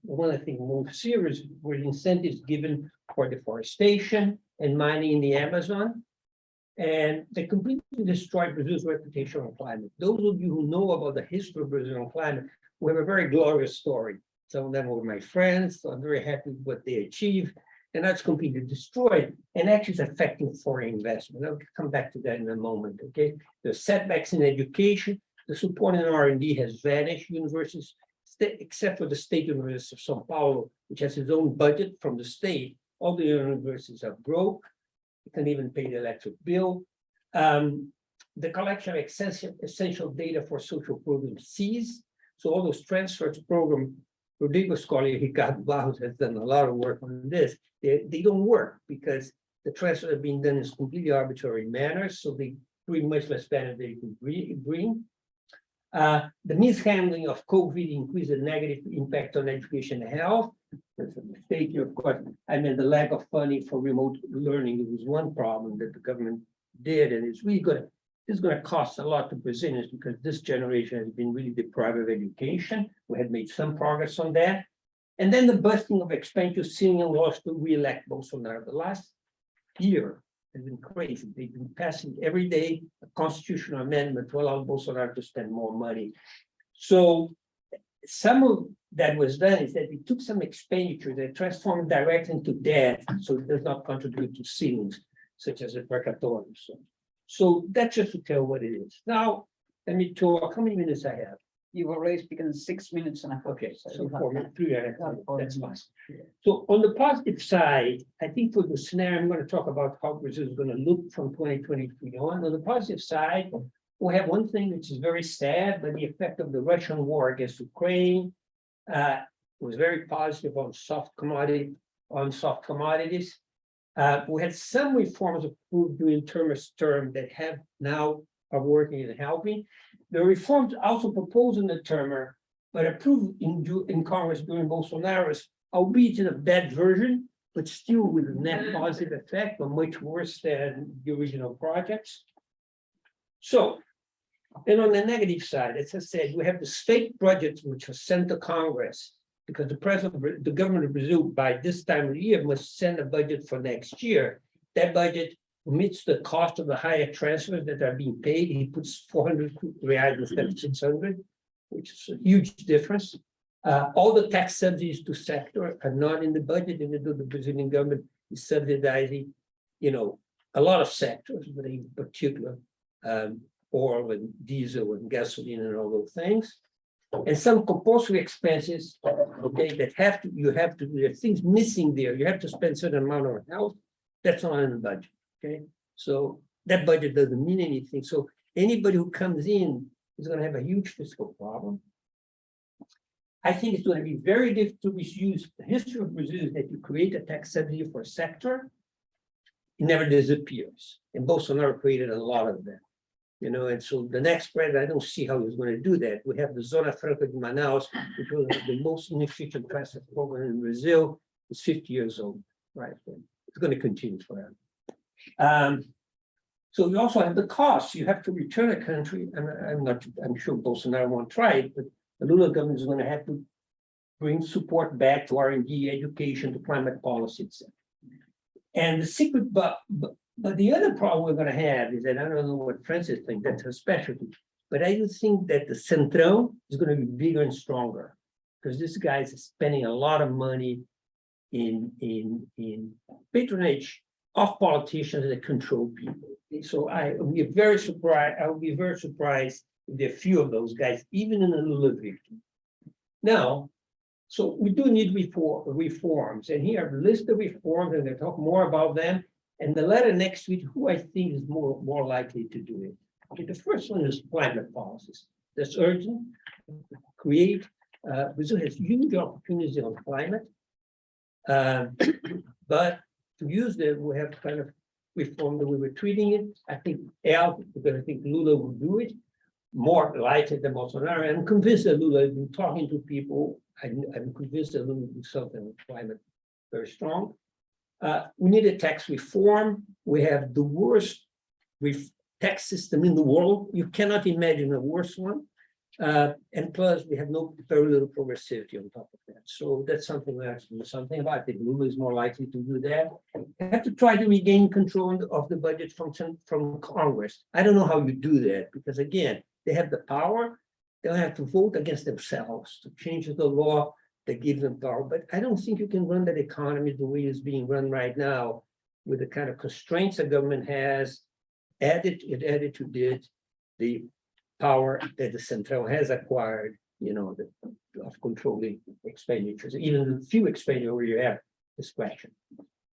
One of the things most serious were incentives given for deforestation and mining in the Amazon. And they completely destroyed Brazil's reputation on climate. Those of you who know about the history of Brazilian climate, we have a very glorious story. Some of them were my friends, so I'm very happy with what they achieved. And that's completely destroyed and actually is affecting foreign investment. I'll come back to that in a moment, okay? There's setbacks in education. The support in R&D has vanished. Universities, except for the State University of São Paulo, which has its own budget from the state, all the universities are broke. You can't even pay the electric bill. The collection of essential data for social programs ceased. So all those transfers program, Rodrigo's colleague Ricardo Barros has done a lot of work on this. They don't work because the transfers are being done in completely arbitrary manners. So they bring much less benefit than they could bring. The mishandling of COVID increased the negative impact on education and health. That's a mistake here, of course. I mean, the lack of funding for remote learning was one problem that the government did, and it's really going to cost a lot to Brazilians because this generation has been really deprived of education. We had made some progress on that. And then the busting of expenditures, seeing lost to re-elect Bolsonaro. The last year has been crazy. They've been passing every day a constitutional amendment to allow Bolsonaro to spend more money. So some of that was done is that we took some expenditure that transformed directly into debt, so it does not contribute to ceilings, such as the precatório. So that's just to tell what it is. Now, let me talk. How many minutes I have? You've already spoken 6 minutes and a half. Okay, so 4 minutes, 3 and a half, that's fine. So on the positive side, I think for the scenario, I'm going to talk about how Brazil is going to look from 2023 on. On the positive side, we have one thing which is very sad, but the effect of the Russian war against Ukraine was very positive on soft commodities. We had some reforms approved during term that have now are working and helping. The reforms also proposed in the term, but approved in Congress during Bolsonaro's, albeit in a bad version, but still with a net positive effect, but much worse than the original projects. So, then on the negative side, as I said, we have the state budgets which are sent to Congress, because the government of Brazil by this time of the year must send a budget for next year. That budget omits the cost of the higher transfers that are being paid. He puts 400 reais instead of 600, which is a huge difference. All the tax subsidies to sector are not in the budget, even though the Brazilian government is subsidizing, a lot of sectors, but in particular, oil and diesel and gasoline and all those things. And some compulsory expenses, okay, that there's things missing there. You have to spend a certain amount on health. That's not in the budget, okay? So that budget doesn't mean anything. So anybody who comes in is going to have a huge fiscal problem. I think it's going to be very difficult to misuse. The history of Brazil is that you create a tax subsidy for a sector, it never disappears. And Bolsonaro created a lot of them. And so the next president, I don't see how he's going to do that. We have the Zona Franca de Manaus, which was the most inefficient transport program in Brazil. It's 50 years old, right? It's going to continue forever. So you also have the costs. You have to return a country, and I'm sure Bolsonaro won't try it, but the Lula government is going to have to bring support back to R&D, education, to climate policy, etc. And the secret, but the other problem we're going to have is that I don't know what Frances thinks, that's her specialty, but I do think that the Centrão is going to be bigger and stronger, because this guy is spending a lot of money in patronage of politicians that control people. So I will be very surprised if there are few of those guys, even in the Lula victory. Now, so we do need reforms, and here are a list of reforms, and they'll talk more about them. And the letter next week, who I think is more likely to do it. Okay, the first one is climate policies. That's urgent. Brazil has huge opportunities on climate, but to use them, we have to kind of reform the way we're treating it. I think because I think Lula will do it more likely than Bolsonaro. I'm convinced that Lula has been talking to people. I'm convinced that Lula will do something with climate very strong. We need a tax reform. We have the worst tax system in the world. You cannot imagine a worse one. And plus, we have very little progressivity on top of that. So that's something we have to do something about. I think Lula is more likely to do that. We have to try to regain control of the budget from Congress. I don't know how you do that, because again, they have the power. They'll have to vote against themselves to change the law that gives them power. But I don't think you can run that economy the way it's being run right now, with the kind of constraints the government has, added to the power that the Centrão has acquired, of controlling expenditures, even the few expenditures where you have discretion.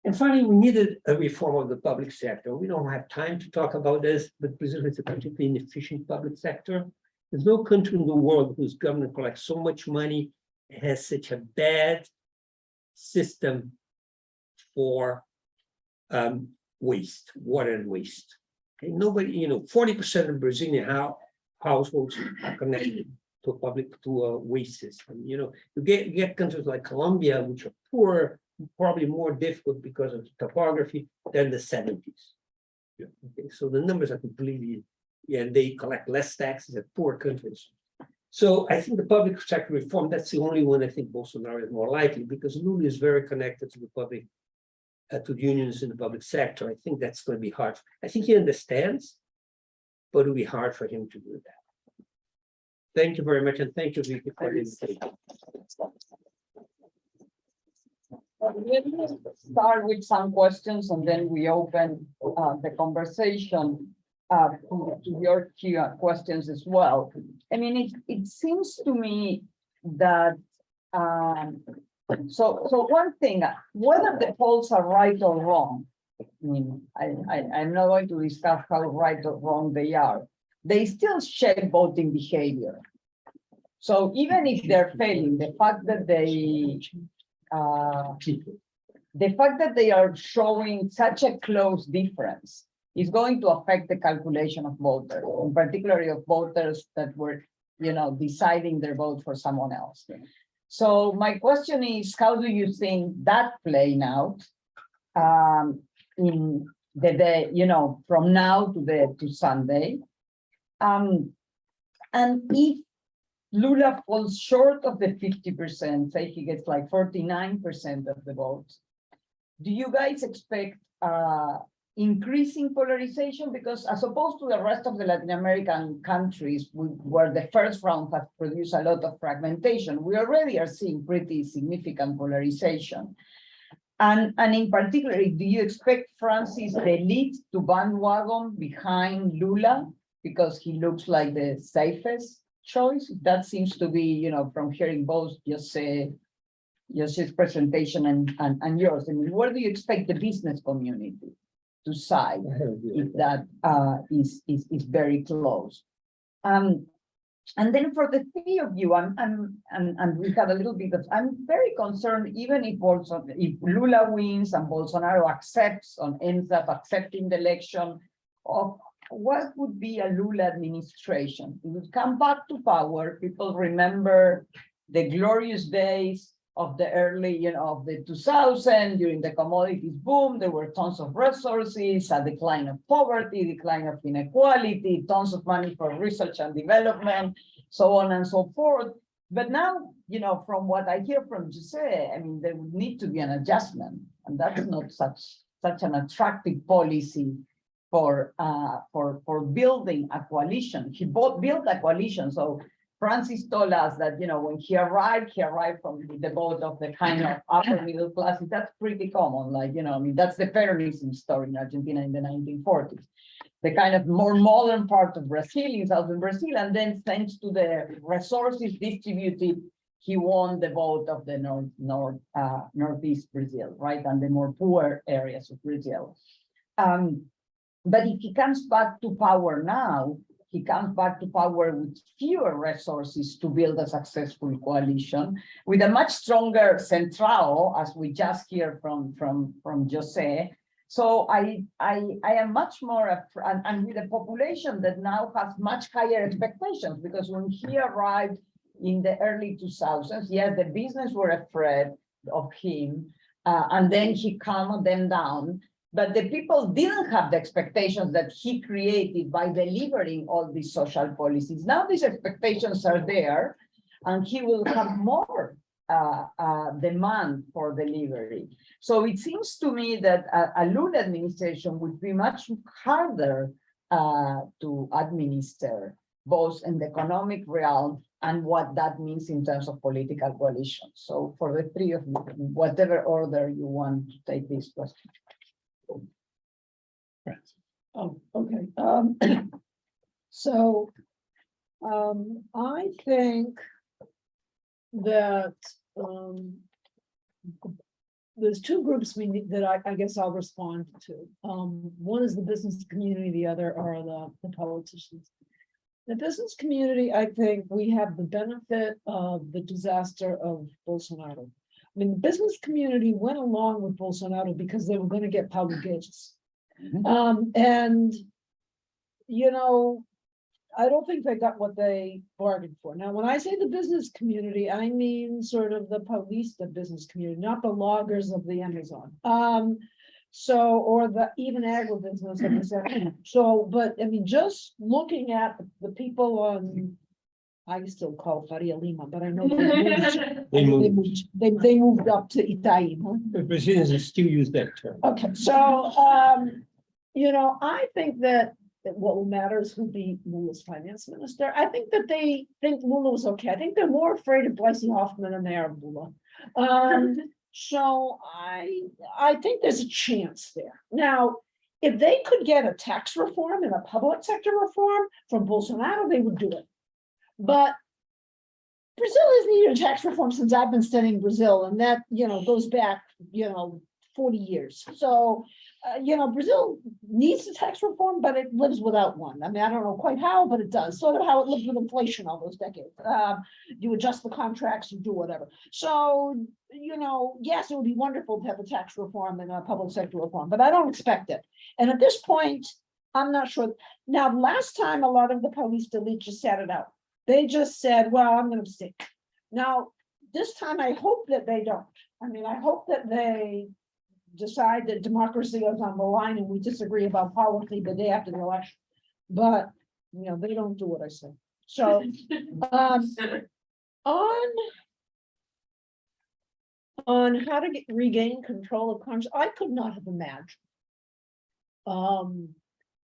And finally, we needed a reform of the public sector. We don't have time to talk about this, but Brazil is a particularly inefficient public sector. There's no country in the world whose government collects so much money, has such a bad system for waste, water and waste. Okay, nobody, 40% of Brazilian households are connected to a waste system. You get countries like Colombia, which are poor, probably more difficult because of topography than the 70s. Yeah. Okay, so the numbers are completely, and they collect less taxes than poor countries. So I think the public sector reform, that's the only one I think Bolsonaro is more likely, because Lula is very connected to the public, to the unions in the public sector. I think that's going to be hard. I think he understands, but it'll be hard for him to do that. Thank you very much, and thank you, Vicky, for the invitation. Let me start with some questions, and then we open the conversation to your questions as well. I mean, it seems to me that so one thing, whether the polls are right or wrong, I mean, I'm not going to discuss how right or wrong they are, they still shape voting behavior. So even if they're failing, the fact that they are showing such a close difference is going to affect the calculation of voters, in particular of voters that were, deciding their vote for someone else. So my question is, how do you think that playing out in the day, from now to Sunday? And if Lula falls short of the 50%, say he gets like 49% of the votes, do you guys expect increasing polarization? Because as opposed to the rest of the Latin American countries, where the first round has produced a lot of fragmentation, we already are seeing pretty significant polarization. And in particular, do you expect Francis the elite to bandwagon behind Lula because he looks like the safest choice? That seems to be, from hearing both Jose's presentation and yours. I mean, where do you expect the business community to side if that is very close? And then for the three of you, and we had a little bit of, I'm very concerned, even if Lula wins and Bolsonaro ends up accepting the election, of what would be a Lula administration? It would come back to power. People remember the glorious days of the early, of the 2000s, during the commodities boom. There were tons of resources, a decline of poverty, decline of inequality, tons of money for research and development, so on and so forth. But now, from what I hear from Jose, I mean, there would need to be an adjustment, and that's not such an attractive policy for building a coalition. He built a coalition. So Francis told us that, when he arrived from the vote of the kind of upper middle class. That's pretty common. Like, that's the Peronism story in Argentina in the 1940s. The kind of more modern part of Brazil, in southern Brazil, and then thanks to the resources distributed, he won the vote of the northeast Brazil, right, and the more poor areas of Brazil. But if he comes back to power now, he comes back to power with fewer resources to build a successful coalition, with a much stronger central, as we just hear from Jose. So I am much more, and with a population that now has much higher expectations, because when he arrived in the early 2000s, yes, the business were afraid of him, and then he calmed them down. But the people didn't have the expectations that he created by delivering all these social policies. Now these expectations are there, and he will have more demand for delivery. So it seems to me that a Lula administration would be much harder to administer, both in the economic realm and what that means in terms of political coalition. So for the three of you, whatever order you want to take this question. Oh, okay. I think that there's two groups that I guess I'll respond to. One is the business community, the other are the politicians. The business community, I think we have the benefit of the disaster of Bolsonaro. I mean, the business community went along with Bolsonaro because they were going to get Paulo-Guedes. And, I don't think they got what they bargained for. Now, when I say the business community, I mean sort of the Paulista business community, not the loggers of the Amazon. Or the even agribusiness of the So, but I mean, just looking at the people on, I still call Faria Lima, but I know they moved up to Itaim. Huh? The Brazilians still use that term. Okay, so I think that what will matter is who be Lula's finance minister. I think that they think Lula was okay. I think they're more afraid of Blysey Hoffman than they are of Lula. So I think there's a chance there. Now, if they could get a tax reform and a public sector reform from Bolsonaro, they would do it. But Brazil has needed a tax reform since I've been studying Brazil, and that goes back 40 years. So Brazil needs a tax reform, but it lives without one. I mean, I don't know quite how, but it does. Sort of how it lived with inflation all those decades. You adjust the contracts, you do whatever. So, yes, it would be wonderful to have a tax reform and a public sector reform, but I don't expect it. And at this point, I'm not sure. Now, last time, a lot of the police delete just sat it out. They just said, well, I'm going to stick. Now, this time, I hope that they don't. I mean, I hope that they decide that democracy is on the line and we disagree about policy the day after the election. But, they don't do what I say. So, on how to regain control of Congress, I could not have imagined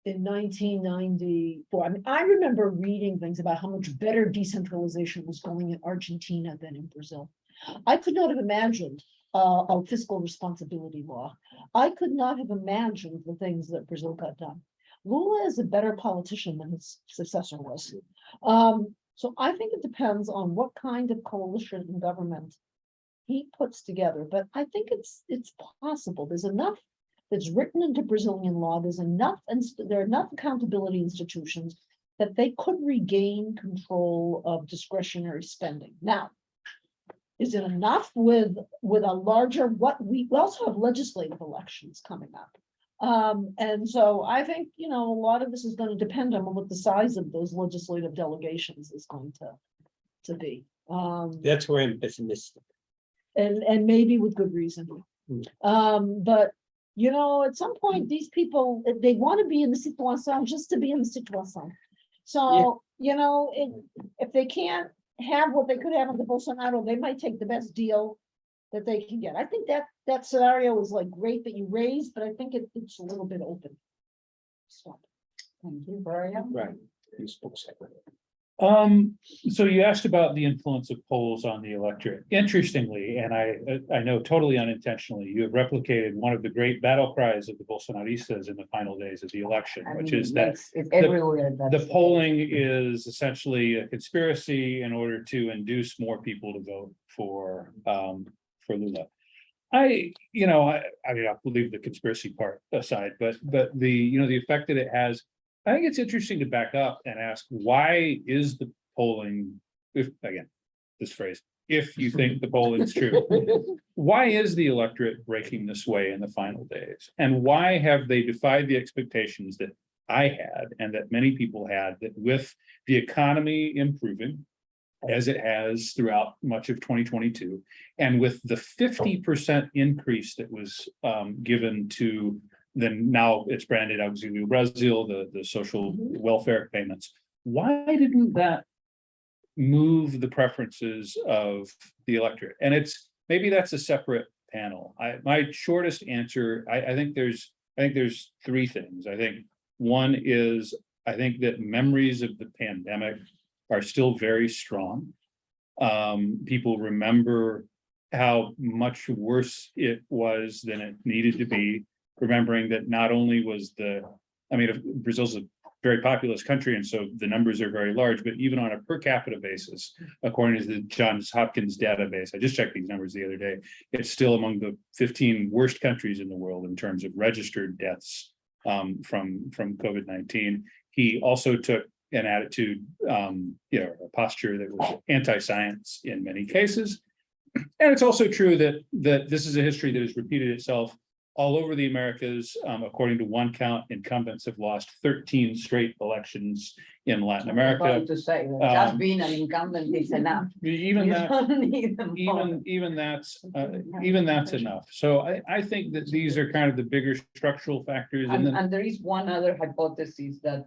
in 1994. I mean, I remember reading things about how much better decentralization was going in Argentina than in Brazil. I could not have imagined a fiscal responsibility law. I could not have imagined the things that Brazil got done. Lula is a better politician than his successor was. So I think it depends on what kind of coalition and government he puts together, but I think it's possible. There's enough that's written into Brazilian law. There's enough, and there are enough accountability institutions that they could regain control of discretionary spending. Now, is it enough with a larger, we also have legislative elections coming up. And so I think, a lot of this is going to depend on what the size of those legislative delegations is going to be. That's where I'm pessimistic. And maybe with good reason. But, at some point, these people, they want to be in the situation just to be in the situation. So, if they can't have what they could have under Bolsonaro, they might take the best deal that they can get. I think that scenario is like great that you raised, but I think it's a little bit open. So, Thank you, Brian. Right. You spoke separately. So you asked about the influence of polls on the electorate. Interestingly, and I know totally unintentionally, you have replicated one of the great battle cries of the Bolsonaristas in the final days of the election, which is that it's everywhere. the polling is essentially a conspiracy in order to induce more people to vote for Lula. I mean, I'll leave the conspiracy part aside, but the effect that it has, I think it's interesting to back up and ask, why is the polling, if you think the polling is true, why is the electorate breaking this way in the final days? And why have they defied the expectations that I had and that many people had, that with the economy improving, as it has throughout much of 2022, and with the 50% increase that was given to then now it's branded Auxílio Brasil, the social welfare payments. Why didn't that move the preferences of the electorate? And maybe that's a separate panel. My shortest answer, I think there's three things. I think one is, I think that memories of the pandemic are still very strong. People remember how much worse it was than it needed to be. Remembering that not only was Brazil's a very populous country, and so the numbers are very large, but even on a per capita basis, according to the Johns Hopkins database, I just checked these numbers the other day, it's still among the 15 worst countries in the world in terms of registered deaths from COVID-19. He also took an attitude, a posture that was anti-science in many cases. And it's also true that this is a history that has repeated itself all over the Americas. According to one count, incumbents have lost 13 straight elections in Latin America. To say that just being an incumbent is enough. Even You that, don't need them all. even that's enough. So I think that these are kind of the bigger structural factors. And there is one other hypothesis that,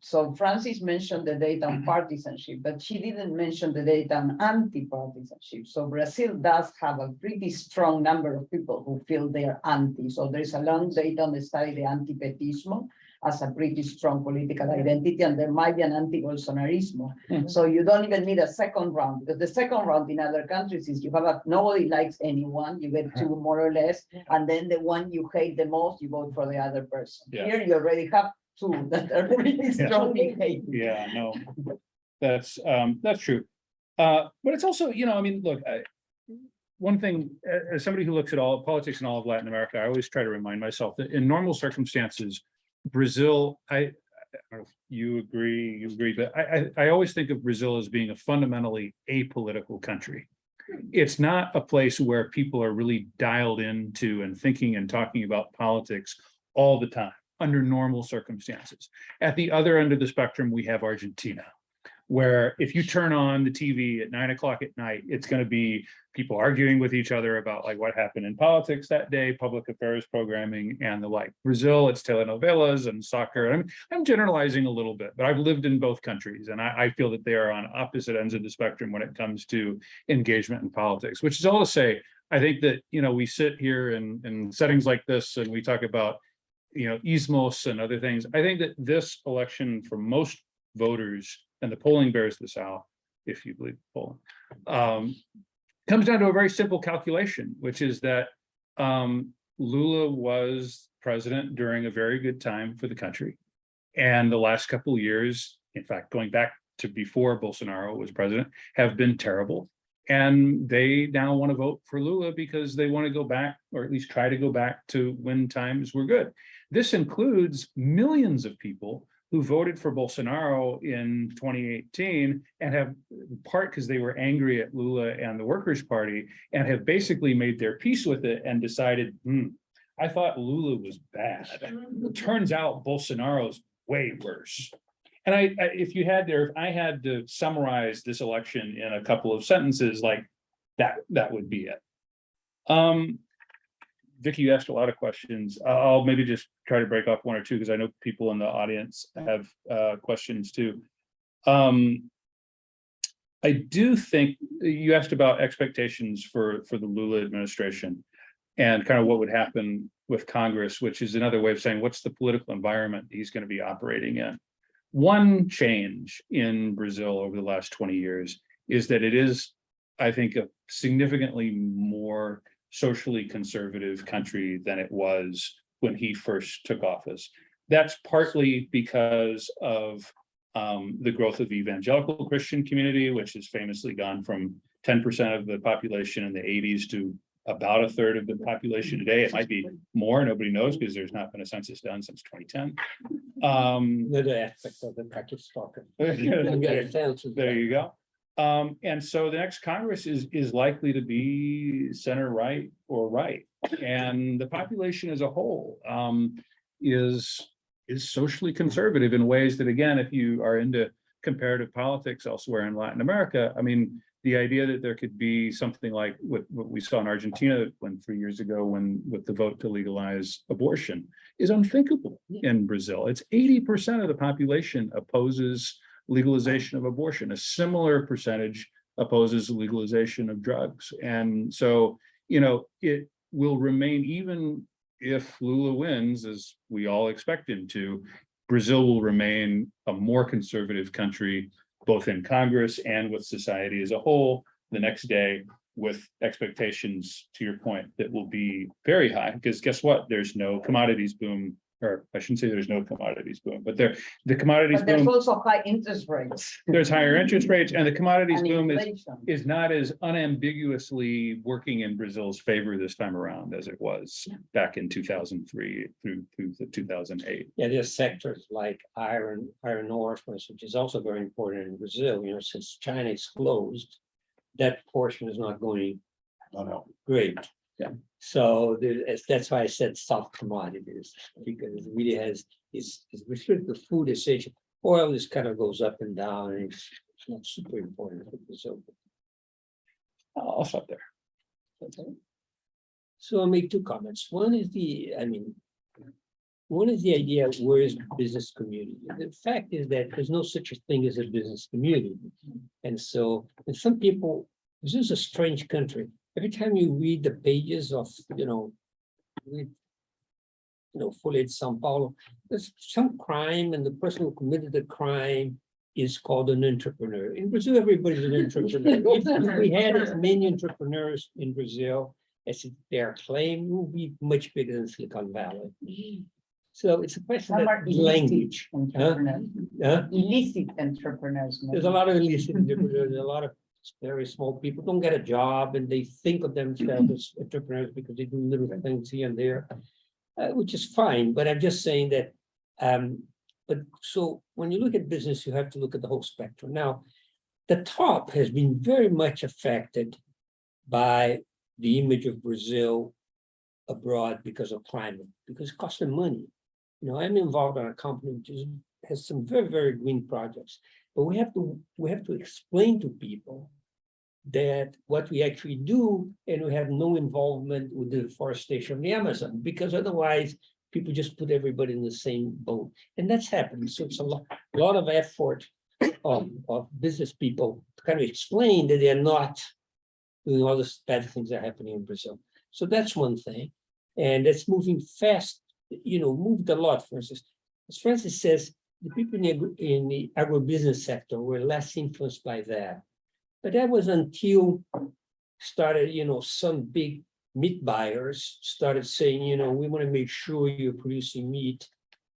so Frances mentioned the data on partisanship, but she didn't mention the data on anti-partisanship. So Brazil does have a pretty strong number of people who feel they're anti. So there's a long data on the study, the anti-petismo, as a pretty strong political identity, and there might be an anti-Bolsonarismo. So you don't even need a second round, because the second round in other countries is you have nobody likes anyone, you get two more or less, and then the one you hate the most, you vote for the other person. Yeah. Here you already have two that are really strongly hated. Yeah, no, that's true. But it's also, look, one thing, as somebody who looks at all politics in all of Latin America, I always try to remind myself that in normal circumstances, Brazil, I don't know if you agree, but I always think of Brazil as being a fundamentally apolitical country. It's not a place where people are really dialed into and thinking and talking about politics all the time under normal circumstances. At the other end of the spectrum, we have Argentina, where if you turn on the TV at 9 o'clock at night, it's going to be people arguing with each other about like what happened in politics that day, public affairs programming and the like. Brazil, it's telenovelas and soccer. I'm generalizing a little bit, but I've lived in both countries and I feel that they are on opposite ends of the spectrum when it comes to engagement in politics, which is all to say, I think that, you know, we sit here in settings like this and we talk about, you know, ismos and other things. I think that this election for most voters, and the polling bears this out, if you believe polling, comes down to a very simple calculation, which is that Lula was president during a very good time for the country. And the last couple of years, in fact, going back to before Bolsonaro was president, have been terrible. And they now want to vote for Lula because they want to go back, or at least try to go back to when times were good. This includes millions of people who voted for Bolsonaro in 2018 and have, part because they were angry at Lula and the Workers' Party, and have basically made their peace with it and decided, I thought Lula was bad. It turns out Bolsonaro's way worse. And if I had to summarize this election in a couple of sentences, like that would be it. Vicky, you asked a lot of questions. I'll maybe just try to break off one or two because I know people in the audience have questions too. I do think you asked about expectations for the Lula administration and kind of what would happen with Congress, which is another way of saying what's the political environment he's going to be operating in. One change in Brazil over the last 20 years is that it is, I think, a significantly more socially conservative country than it was when he first took office. That's partly because of the growth of the evangelical Christian community, which has famously gone from 10% of the population in the 80s to about a third of the population today. It might be more, nobody knows because there's not been a census done since 2010. Another aspect of the practice talker. There you go. And so the next Congress is likely to be center right or right. And the population as a whole is socially conservative in ways that, again, if you are into comparative politics elsewhere in Latin America, I mean, the idea that there could be something like what we saw in Argentina 3 years ago with the vote to legalize abortion is unthinkable in Brazil. It's 80% of the population opposes legalization of abortion. A similar percentage opposes legalization of drugs. And so, you know, it will remain, even if Lula wins, as we all expect him to, Brazil will remain a more conservative country, both in Congress and with society as a whole the next day, with expectations, to your point, that will be very high, because guess what? There's no commodities boom, or I shouldn't say there's no commodities boom, but the commodities But there's boom, also high interest rates. there's higher interest rates, and the commodities And boom inflation. is not as unambiguously working in Brazil's favor this time around as it was back in 2003 through 2008. Yeah, there's sectors like iron ore, for instance, which is also very important in Brazil. You know, since China is closed, that portion is not going great. Yeah. So that's why I said soft commodities, because it really has it's restricted to food essential. Oil just kind of goes up and down, and it's not super important for Brazil. I'll stop there. Okay. So I'll make two comments. One is the idea of where is business community. The fact is that there's no such a thing as a business community. And so, and some people, this is a strange country. Every time you read the pages of, Folha de São Paulo, there's some crime, and the person who committed the crime is called an entrepreneur. In Brazil, everybody's an entrepreneur. If we had as many entrepreneurs in Brazil as their claim, will be much bigger than Silicon Valley. So it's a question Some of are language. Entrepreneurs. Huh? Illicit entrepreneurs. There's a lot of illicit entrepreneurs, there's a lot of very small people don't get a job and they think of themselves as entrepreneurs because they do little things here and there, which is fine. But I'm just saying that, but so when you look at business, you have to look at the whole spectrum. Now, the top has been very much affected by the image of Brazil abroad because of climate, because it costs them money. You know, I'm involved in a company which has some very, very green projects, but we have to explain to people that what we actually do, and we have no involvement with the deforestation of the Amazon, because otherwise people just put everybody in the same boat, and that's happening. So it's a lot of effort of business people to kind of explain that they're not doing all the bad things that are happening in Brazil. So that's one thing, and that's moving fast. You know, moved a lot. For instance, as Frances says, the people in the agribusiness sector were less influenced by that. But that was until started, you know, some big meat buyers started saying, you know, we want to make sure you're producing meat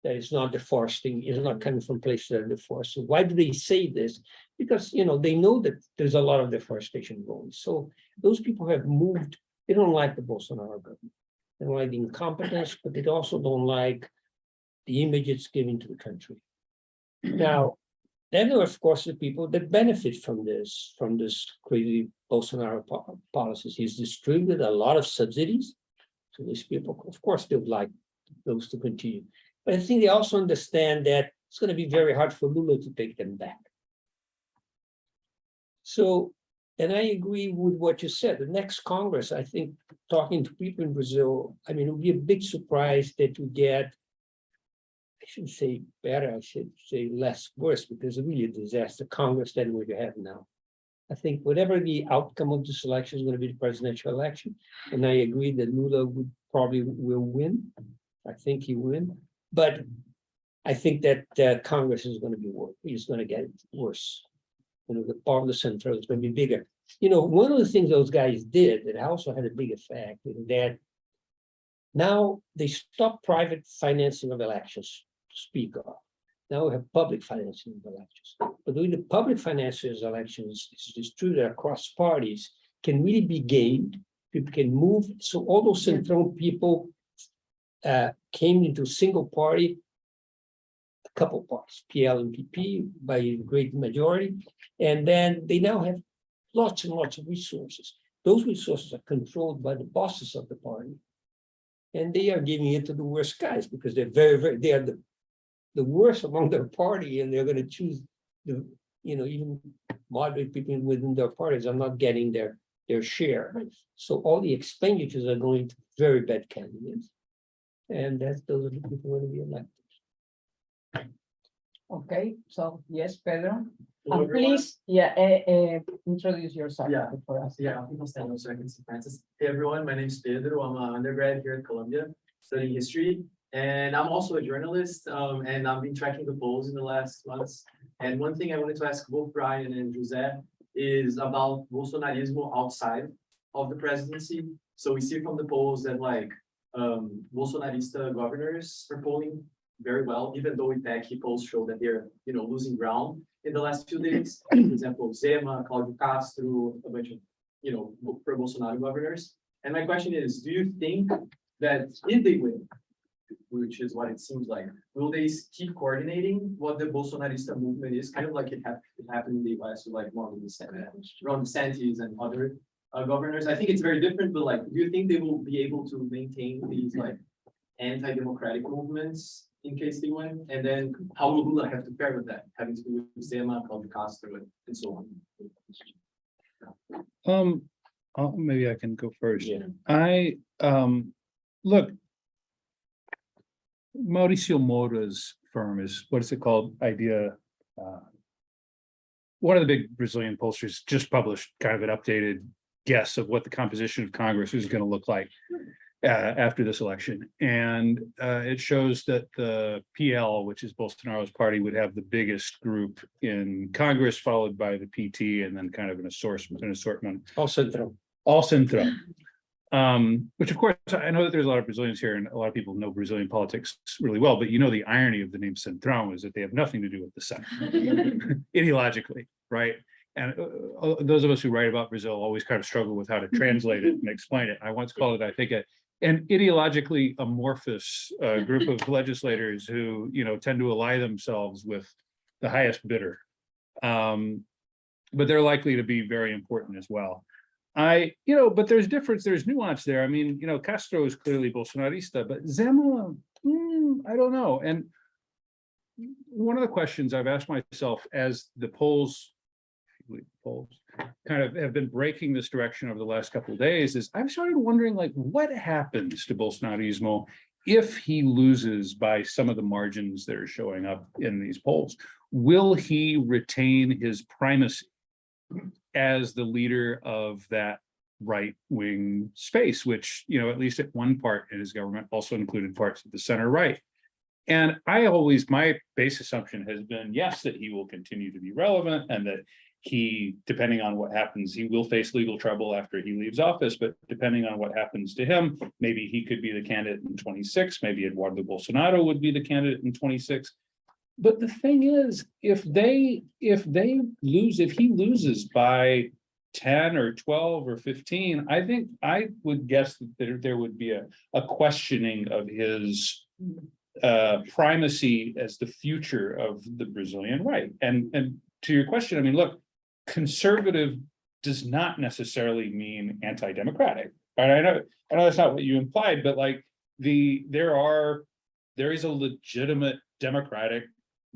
that is not deforesting, is not coming from places that are deforested. Why do they say this? Because, you know, they know that there's a lot of deforestation going. So those people have moved. They don't like the Bolsonaro government. They don't like the incompetence, but they also don't like the image it's giving to the country. Now, then there are, of course, the people that benefit from this crazy Bolsonaro policies. He's distributed a lot of subsidies to these people. Of course, they would like those to continue. But I think they also understand that it's going to be very hard for Lula to take them back. So, and I agree with what you said. The next Congress, I think, talking to people in Brazil, I mean, it would be a big surprise that you get, I shouldn't say better, I should say less worse, because it's really a disaster Congress than what you have now. I think whatever the outcome of this election is going to be the presidential election, and I agree that Lula would probably will win. I think he will win, but I think that Congress is going to be worse. It's going to get worse. You know, the part of the central is going to be bigger. You know, one of the things those guys did that also had a big effect is that now they stopped private financing of elections to speak of. Now we have public financing of elections. But doing the public financing of elections is distributed across parties can really be gained. People can move. So all those central people came into a single party, a couple parties, PL and PP by a great majority. And then they now have lots and lots of resources. Those resources are controlled by the bosses of the party. And they are giving it to the worst guys because they're they are the worst among their party, and they're going to choose the, you know, even moderate people within their parties are not getting their share. So all the expenditures are going to very bad candidates. And those are the people who are going to be elected. Okay, so yes, Pedro. Hello, And please, introduce yourself for us. Yeah, people stand up so I can see Francis. Hey everyone, my name is Pedro. I'm an undergrad here at Columbia studying history. And I'm also a journalist, and I've been tracking the polls in the last months. And one thing I wanted to ask both Brian and Jose is about Bolsonarismo outside of the presidency. So we see from the polls that like Bolsonarista governors are polling very well, even though IPEC polls show that they're, you know, losing ground in the last few days. For example, Zema, Claudio Castro, a bunch of, you know, pro-Bolsonaro governors. And my question is, do you think that if they win, which is what it seems like, will they keep coordinating what the Bolsonarista movement is, kind of like it happened in the US with like Ron DeSantis and other governors? I think it's very different, but like, do you think they will be able to maintain these like anti-democratic movements in case they win? And then how will Lula have to pair with that, having to do with Zema, Claudio Castro, and so on? Maybe I can go first. Yeah. I look, Mauricio Moura's firm is, what is it called? Idea. One of the big Brazilian pollsters just published kind of an updated guess of what the composition of Congress is going to look like after this election. And it shows that the PL, which is Bolsonaro's party, would have the biggest group in Congress, followed by the PT, and then kind of an assortment. All central. Which of course, I know that there's a lot of Brazilians here and a lot of people know Brazilian politics really well, but you know, the irony of the name Centrão is that they have nothing to do with the center, ideologically, right? and those of us who write about Brazil always kind of struggle with how to translate it and explain it. I once called it, I think, an ideologically amorphous group of legislators who, you know, tend to ally themselves with the highest bidder. But they're likely to be very important as well. But there's difference, there's nuance there. I mean, you know, Castro is clearly Bolsonarista, but Zema, I don't know. And one of the questions I've asked myself as the polls kind of have been breaking this direction over the last couple of days is I've started wondering, like, what happens to Bolsonarismo if he loses by some of the margins that are showing up in these polls? Will he retain his primacy as the leader of that right-wing space, which, you know, at least at one part in his government also included parts of the center right? And my base assumption has been, yes, that he will continue to be relevant and that he, depending on what happens, he will face legal trouble after he leaves office, but depending on what happens to him, maybe he could be the candidate in 26, maybe Eduardo Bolsonaro would be the candidate in 26. But the thing is, if he loses by 10 or 12 or 15, I think I would guess that there would be a questioning of his primacy as the future of the Brazilian right. And to your question, I mean, look, conservative does not necessarily mean anti-democratic. Right? I know that's not what you implied, but like there is a legitimate democratic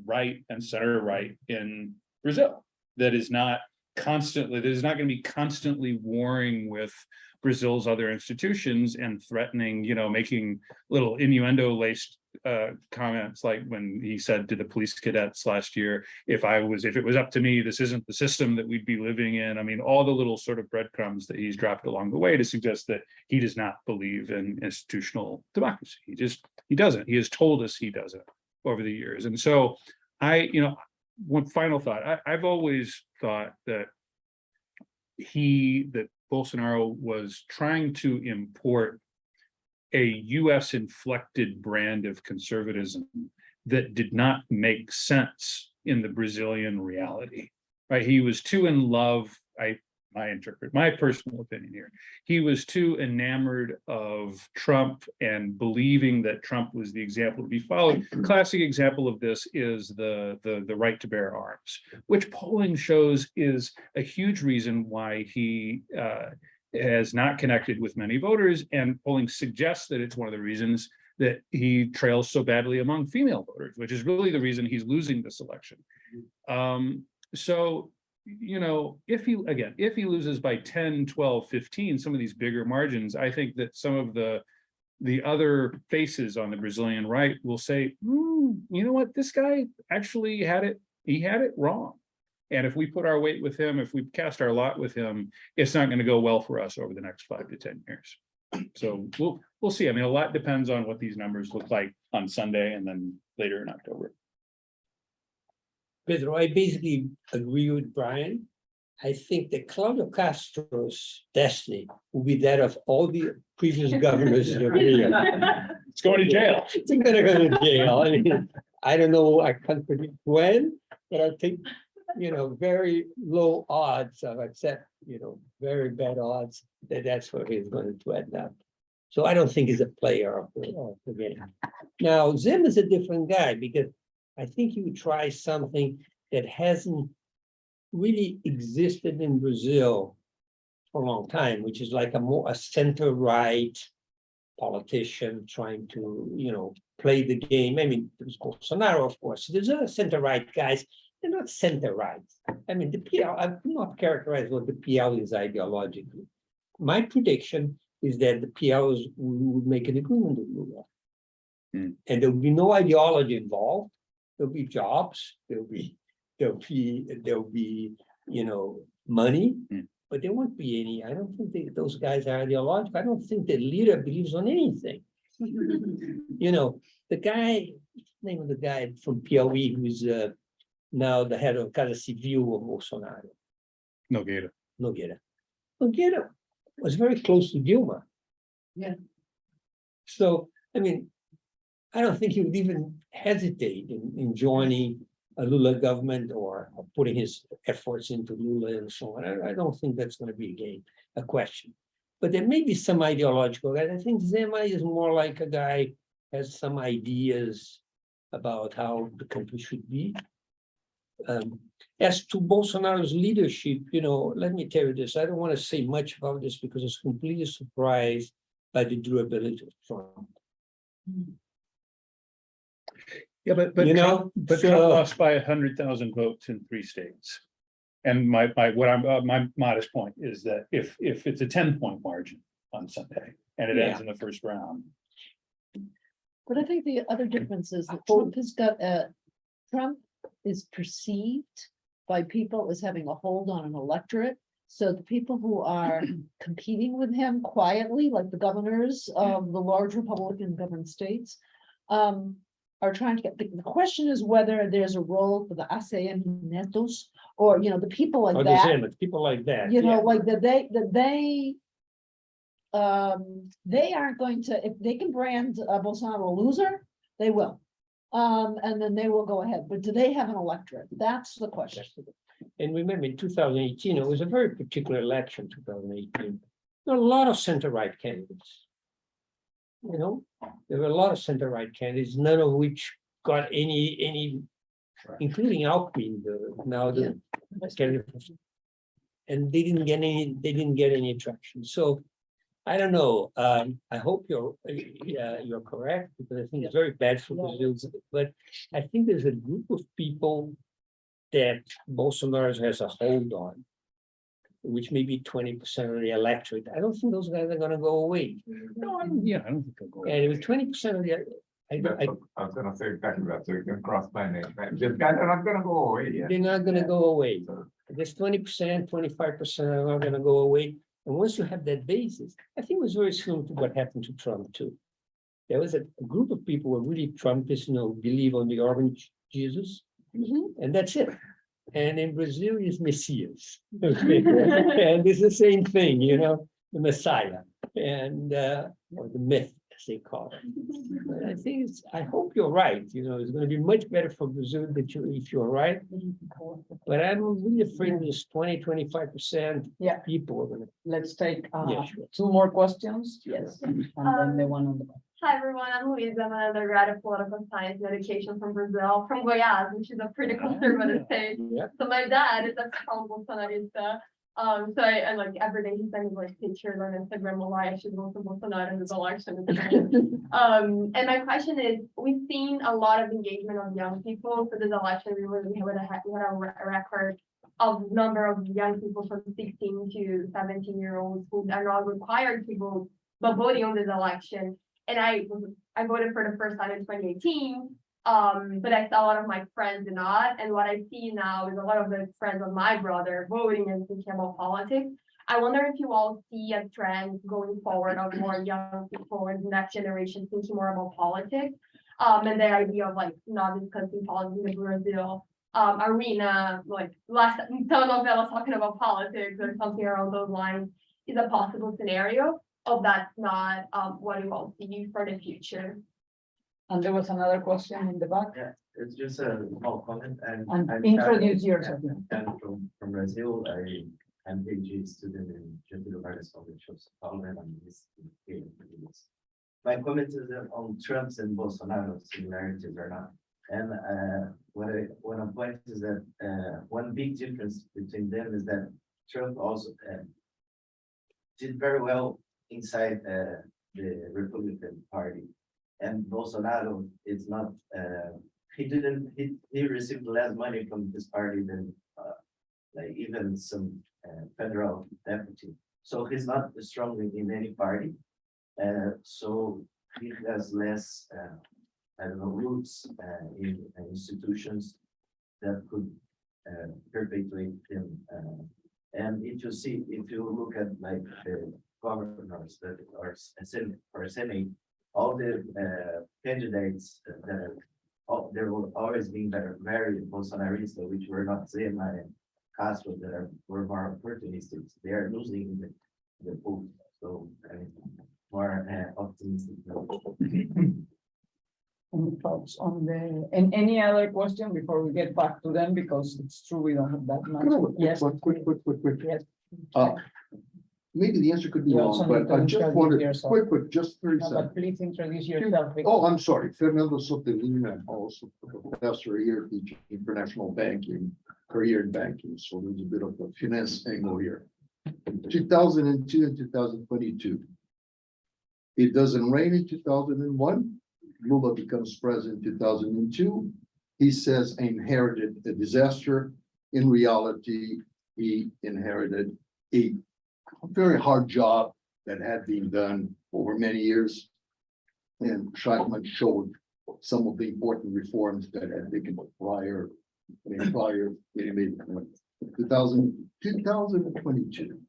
right and center right in Brazil that is not going to be constantly warring with Brazil's other institutions and threatening, you know, making little innuendo-laced comments like when he said to the police cadets last year, if it was up to me, this isn't the system that we'd be living in. I mean, all the little sort of breadcrumbs that he's dropped along the way to suggest that he does not believe in institutional democracy. He doesn't. He has told us he doesn't over the years. And so one final thought, I've always thought that Bolsonaro was trying to import a US inflected brand of conservatism that did not make sense in the Brazilian reality, right? He was too in love, my personal opinion here, he was too enamored of Trump and believing that Trump was the example to be followed. Classic example of this is the right to bear arms, which polling shows is a huge reason why he has not connected with many voters, and polling suggests that it's one of the reasons that he trails so badly among female voters, which is really the reason he's losing this election. So, you know, if he loses by 10, 12, 15, some of these bigger margins, I think that some of the other faces on the Brazilian right will say, you know what, this guy actually he had it wrong. And if we put our weight with him, if we cast our lot with him, it's not going to go well for us over the next 5 to 10 years. So we'll see. I mean, a lot depends on what these numbers look like on Sunday and then later in October. Pedro, I basically agree with Brian. I think that Claudio Castro's destiny will be that of all the previous governors of Rio. It's going to jail. It's going to go to jail. I mean, I don't know, I can't predict when, but I think, you know, very low odds of, except, you know, very bad odds that that's where he's going to end up. So I don't think he's a player of the game. Now, Zim is a different guy because I think he would try something that hasn't really existed in Brazil for a long time, which is like a center-right politician trying to, you know, play the game. I mean, there's Bolsonaro, of course. There's other center-right guys. They're not center-right. I mean, the PL, I do not characterize what the PL is ideologically. My prediction is that the PLs would make an agreement with Lula. And there will be no ideology involved. There'll be jobs, there'll be, you know, money, but there won't be any. I don't think those guys are ideological. I don't think the leader believes on anything. You know, the guy, name of the guy from Piauí, who's now the head of Casa Civil of Bolsonaro. Nogueira was very close to Dilma. Yeah. So, I mean, I don't think he would even hesitate in joining a Lula government or putting his efforts into Lula and so on. I don't think that's going to be a question. But there may be some ideological, and I think Zema is more like a guy has some ideas about how the country should be. As to Bolsonaro's leadership, let me tell you this, I don't want to say much about this because I was completely surprised by the durability of Trump. Yeah, but Trump lost by 100,000 votes in 3 states. And my modest point is that if it's a 10-point margin on Sunday and it ends in the first round. But I think the other difference is that Trump is perceived by people as having a hold on an electorate. So the people who are competing with him quietly, like the governors of the large Republican governed states, are trying to get, the question is whether there's a role for the ASEAN netos or, the people like that. People like that. Like they aren't going to, if they can brand Bolsonaro a loser, they will. And then they will go ahead, but do they have an electorate? That's the question. And remember, in 2018, it was a very particular election, 2018. There were a lot of center-right candidates. There were a lot of center-right candidates, none of which got any, including Alckmin, the candidate. And they didn't get any traction. So I don't know. I hope you're correct, because I think it's very bad for Brazil. But I think there's a group of people that Bolsonaro has a hold on, which may be 20% of the electorate. I don't think those guys are going to go away. No, I don't think they'll go away. And it was 20% of the. I was going to say exactly that, so you can cross my name. These guys are not going to go away. Yeah. They're not going to go away. There's 20%, 25% are not going to go away. And once you have that basis, I think it was very similar to what happened to Trump too. There was a group of people who were really Trumpists, believe on the orange Jesus, and that's it. And in Brazil is Messias. Okay? And it's the same thing, the Messiah and or the myth, as they call it. But I think I hope you're right. It's going to be much better for Brazil if you're right. But I'm really afraid this 20-25% people are going to. Let's take 2 more questions. Yes. And then the one on the. Hi everyone, I'm Luisa. I'm an undergrad of political science and education from Brazil, from Goiás, which is a pretty conservative state. Yeah. So my dad is a strong Bolsonarista. So I like every day he sends me pictures on Instagram of why I should vote for Bolsonaro in this election. And my question is, we've seen a lot of engagement of young people for this election. We had a record of number of young people from 16 to 17-year-olds who are not required to vote, but voting on this election. And I voted for the first time in 2018, but I saw a lot of my friends did not. And what I see now is a lot of the friends of my brother voting and thinking about politics. I wonder if you all see a trend going forward of more young people and next generation thinking more about politics, and the idea of not discussing politics in the Brazil arena, last telenovela talking about politics or something around those lines is a possible scenario. Of that's not what you all see for the future. And there was another question in the back. Yeah, it's just a small comment and Introduce yourself. And from Brazil, I'm a PhD student in Getúlio Vargas College of São Paulo, and I'm here. My comment is on Trump's and Bolsonaro's similarities or not. And what I'm pointing is that one big difference between them is that Trump also did very well inside the Republican Party, and Bolsonaro is not. He received less money from this party than even some federal deputy. So he's not strong in any party. So he has less, roots in institutions that could perpetuate him. And if you look at the governors that are Senate, all the candidates there will always be very Bolsonarista, which were not Zema and Castro, that were more opportunistic. They are losing the vote. So more optimistic. Any thoughts on the, and any other question before we get back to them, because it's true, we don't have that much. Yes. Quick. Yes. Maybe the answer could be You wrong, also but need to I just introduce wanted, yourself. quick, just 30 No, seconds. but please introduce yourself. Oh, I'm sorry, Fernando Sotelina, also a professor here teaching international banking, career in banking, so there's a bit of a finance angle here. 2002 and 2022. It doesn't rain in 2001. Lula becomes president in 2002. He says, I inherited a disaster. In reality, he inherited a very hard job that had been done over many years. And Scheinkman showed some of the important reforms that had taken prior, in 2022.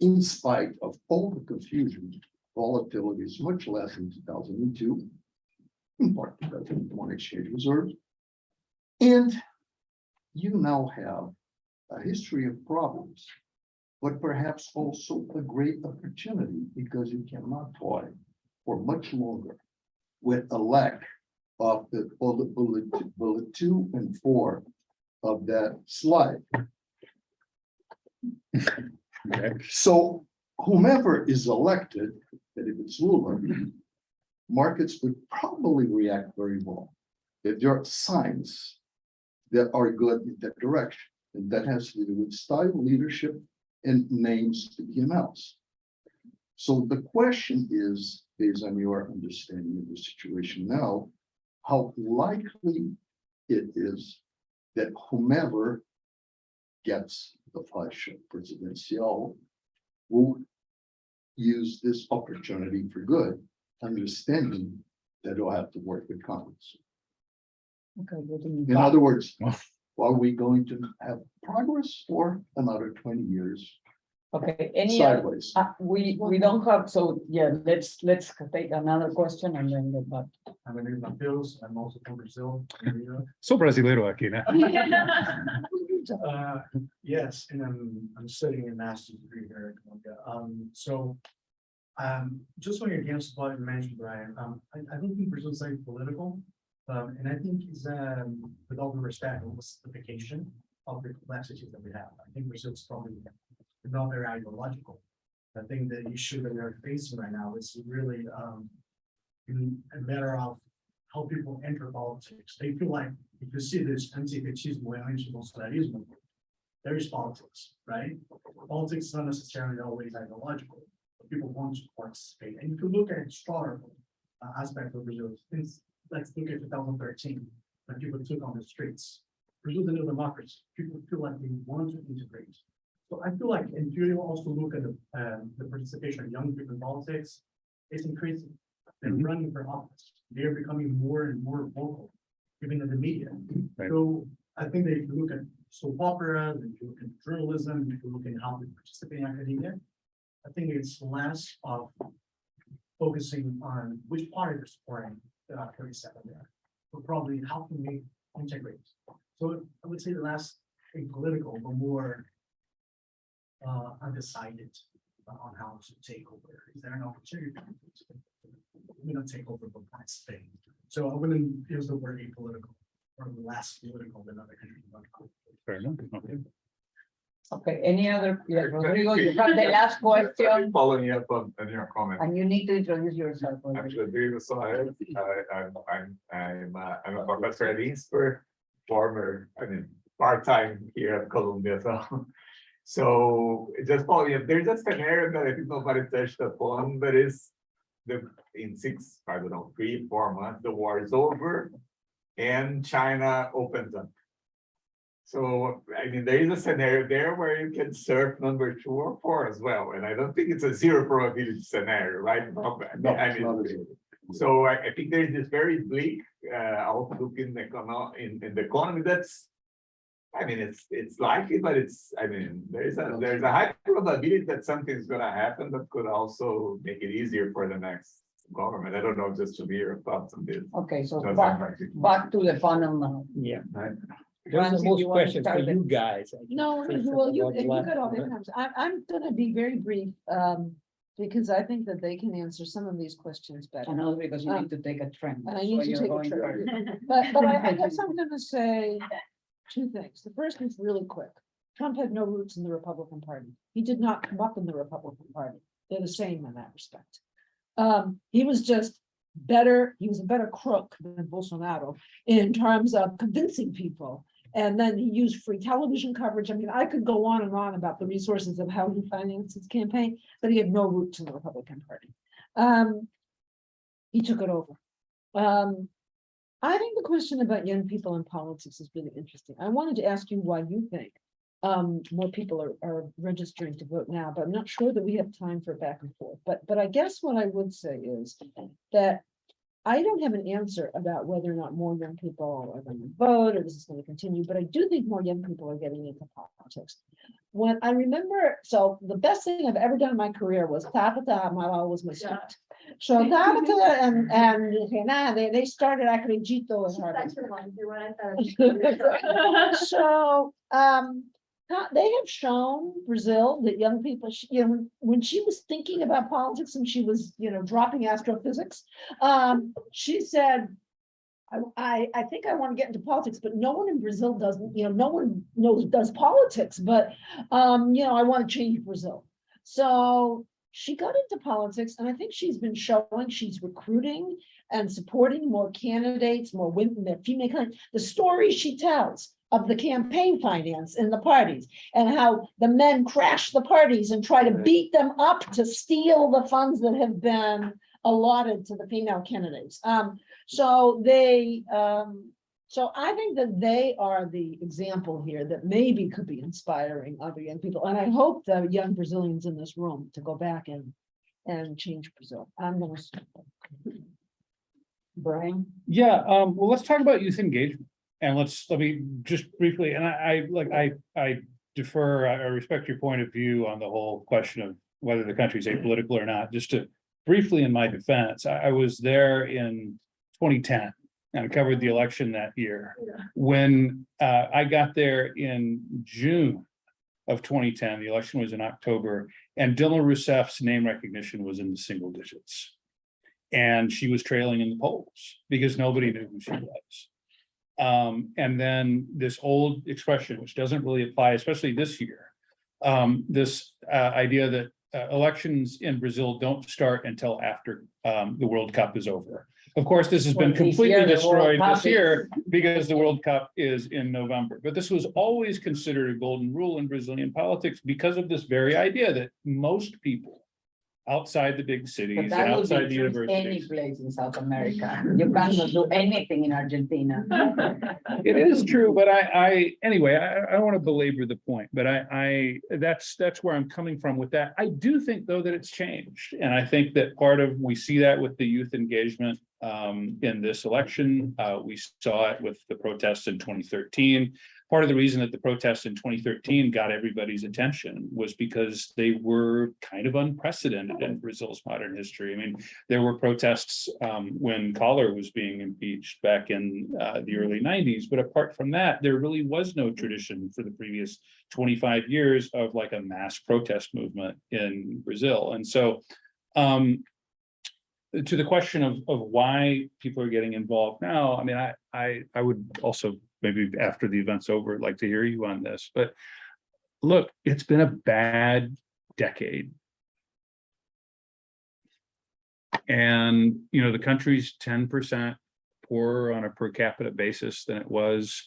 In spite of all the confusion, volatility is much less in 2002, in part because of foreign exchange reserves. And you now have a history of problems, but perhaps also a great opportunity, because you cannot toy for much longer with a lack of the bullet 2 and 4 of that slide. Okay. So whomever is elected, that if it's Lula, markets would probably react very well. If there are signs that are good in that direction, and that has to do with style, leadership, and names to be announced. So the question is, based on your understanding of the situation now, how likely it is that whomever gets the faixa presidential will use this opportunity for good, understanding that they'll have to work with Congress. Okay, what do you In other words, are we going to have progress for another 20 years Okay, any other? sideways? We don't have, so yeah, let's take another question and then get back. I'm a new Matheus. I'm also from Brazil. Sou brasileiro aqui, né? Yes, and I'm studying a master's degree here at Columbia. Just on your against what you mentioned, Brian, I don't think Brazil is very political. And I think it's with all due respect, almost simplification of the complexities that we have. I think Brazil is probably not very ideological. I think the issue that we are facing right now is really a matter of how people enter politics. They feel like if you see this anti-petismo and anti-bolsonarismo, there is politics, right? Politics is not necessarily always ideological, but people want to participate. And if you look at historical aspect of Brazil, let's look at 2013, when people took on the streets. Brazil is a new democracy. People feel like they want to integrate. So I feel like, and if you also look at the participation of young people in politics, it's increasing. They're running for office. They're becoming more and more vocal, even in the media. Right. So I think that if you look at soap operas, if you look at journalism, if you look at how they participate in academia, I think it's less of focusing on which party they're supporting that are 37 there, but probably how can we integrate. So I would say the last thing political, but more undecided on how to take over. Is there an opportunity? We don't take over, but participate. So I wouldn't use the word apolitical or less political than other countries. Fair enough. Okay. Okay, any other, yeah, Rodrigo, you have the last question, Following up on your comment. and you need to introduce yourself. I'm Rodrigo. Rodrigo Soares. I'm a professor at INSPER, part-time here at Columbia. So just following up, there's a scenario that I think nobody touched upon, but is in 3, 4 months, the war is over and China opens up. So, I mean, there is a scenario there where you can surf number 2 or 4 as well. And I don't think it's a 0 probability scenario, right? No, I mean, so I think there's this very bleak outlook in the economy that's, I mean, it's likely, but there's a high probability that something's gonna happen that could also make it easier for the next government. I don't know, just to be your thoughts on this. Okay, so That's back to the panel now. Yeah. Those Francis, are most you want to questions for start you it? guys. No, well, you got all the times. I'm gonna be very brief. because I think that they can answer some of these questions better. I know, because you need to take a trend. And I That's need why to you're take a going trip. first. But I guess I'm gonna say two things. The first is really quick. Trump had no roots in the Republican Party. He did not come up in the Republican Party. They're the same in that respect. He was just better, he was a better crook than Bolsonaro in terms of convincing people. And then he used free television coverage. I mean, I could go on and on about the resources of how he financed his campaign, but he had no roots in the Republican Party. He took it over. I think the question about young people in politics is really interesting. I wanted to ask you why you think more people are registering to vote now, but I'm not sure that we have time for back and forth. But I guess what I would say is that I don't have an answer about whether or not more young people are going to vote or this is going to continue, but I do think more young people are getting into politics. When I remember, so the best thing I've ever done in my career was Tabata Amaral was my student. So Tabata and Renan, they started Acredito as Harvard. That reminds me when I said. So, they have shown Brazil that young people, when she was thinking about politics and she was, dropping astrophysics, she said, I think I want to get into politics, but no one in Brazil doesn't, no one does politics, but, I want to change Brazil. So she got into politics, and I think she's been showing she's recruiting and supporting more candidates, more women, more female candidates. The story she tells of the campaign finance in the parties and how the men crash the parties and try to beat them up to steal the funds that have been allotted to the female candidates. So I think that they are the example here that maybe could be inspiring other young people. And I hope the young Brazilians in this room to go back and change Brazil. I'm going to stop. Brian? Yeah, well, let's talk about youth engagement. And let me just briefly, and I defer, I respect your point of view on the whole question of whether the country's apolitical or not. Just to briefly, in my defense, I was there in 2010 and covered the election that year. When I got there in June of 2010, the election was in October, and Dilma Rousseff's name recognition was in the single digits. And she was trailing in the polls because nobody knew who she was. And then this old expression, which doesn't really apply, especially this year, this idea that elections in Brazil don't start until after the World Cup is over. Of course, this has been completely destroyed this year because the World Cup is in November. But this was always considered a golden rule in Brazilian politics because of this very idea that most people outside the big cities But and that would outside the be true any universities. place in South America. You cannot do anything in Argentina. It is true, but anyway, I don't want to belabor the point, but that's where I'm coming from with that. I do think though that it's changed. And I think that we see that with the youth engagement in this election. We saw it with the protests in 2013. Part of the reason that the protests in 2013 got everybody's attention was because they were kind of unprecedented in Brazil's modern history. I mean, there were protests when Collor was being impeached back in the early 90s. But apart from that, there really was no tradition for the previous 25 years of like a mass protest movement in Brazil. And so to the question of why people are getting involved now, I mean, I would also maybe after the event's over, I'd like to hear you on this, but look, it's been a bad decade. And, the country's 10% poorer on a per capita basis than it was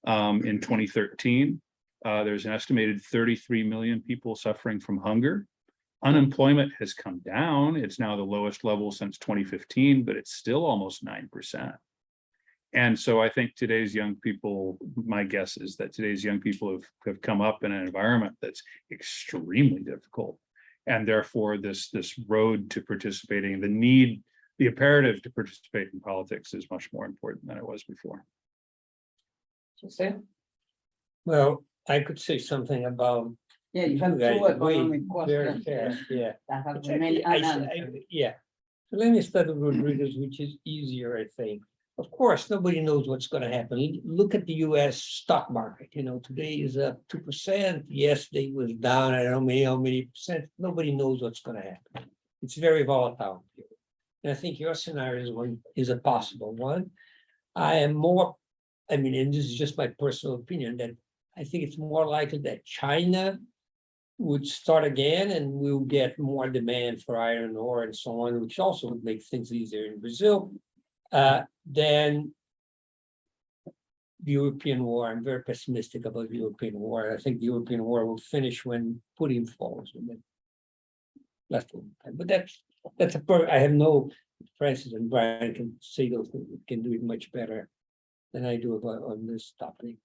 in 2013. There's an estimated 33 million people suffering from hunger. Unemployment has come down. It's now the lowest level since 2015, but it's still almost 9%. And so I think today's young people, my guess is that today's young people have come up in an environment that's extremely difficult. And therefore this road to participating, the imperative to participate in politics is much more important than it was before. Well, I could say something about. Yeah, you have two economic Very questions. fast, yeah. That have Which remained unanswered. yeah. So let me start with Rodriguez, which is easier, I think. Of course, nobody knows what's gonna happen. Look at the US stock market, today is up 2%. Yesterday was down, I don't know how many percent. Nobody knows what's gonna happen. It's very volatile. And I think your scenario is a possible one. and this is just my personal opinion, that I think it's more likely that China would start again and we'll get more demand for iron ore and so on, which also would make things easier in Brazil. Then the European war, I'm very pessimistic about the European war. I think the European war will finish when Putin falls. But I have no, Francis and Brian can say those things, can do it much better than I do on this topic.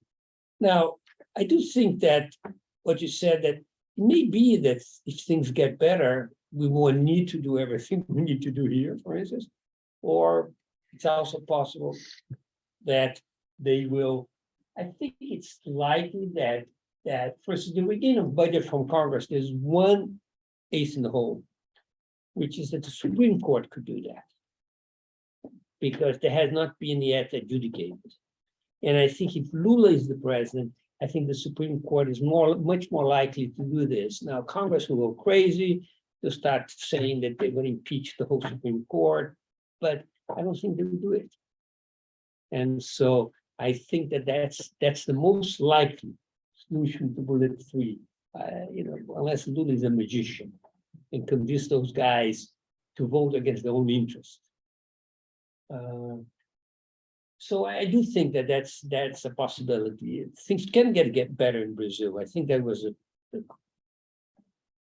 Now, I do think that what you said, that it may be that if things get better, we won't need to do everything we need to do here, for instance, or it's also possible that they will. I think it's likely that for instance, the beginning of budget from Congress, there's one ace in the hole, which is that the Supreme Court could do that, because there has not been yet adjudicated. And I think if Lula is the president, I think the Supreme Court is much more likely to do this. Now, Congress will go crazy. They'll start saying that they're going to impeach the whole Supreme Court, but I don't think they will do it. And so I think that that's the most likely solution to bullet 3. Unless Lula is a magician and convince those guys to vote against their own interests. So I do think that that's a possibility. Things can get better in Brazil. I think that was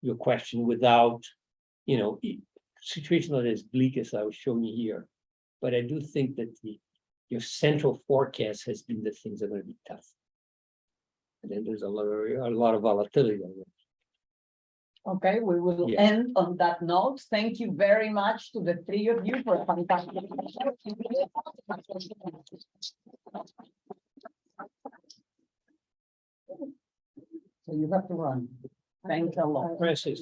your question without, situation not as bleak as I was showing you here. But I do think that your central forecast has been that things are going to be tough. And then there's a lot of volatility on it. Okay, we will end on that note. Thank you very much to the 3 of you for a fantastic. So you have to run. Thanks a lot. Francis.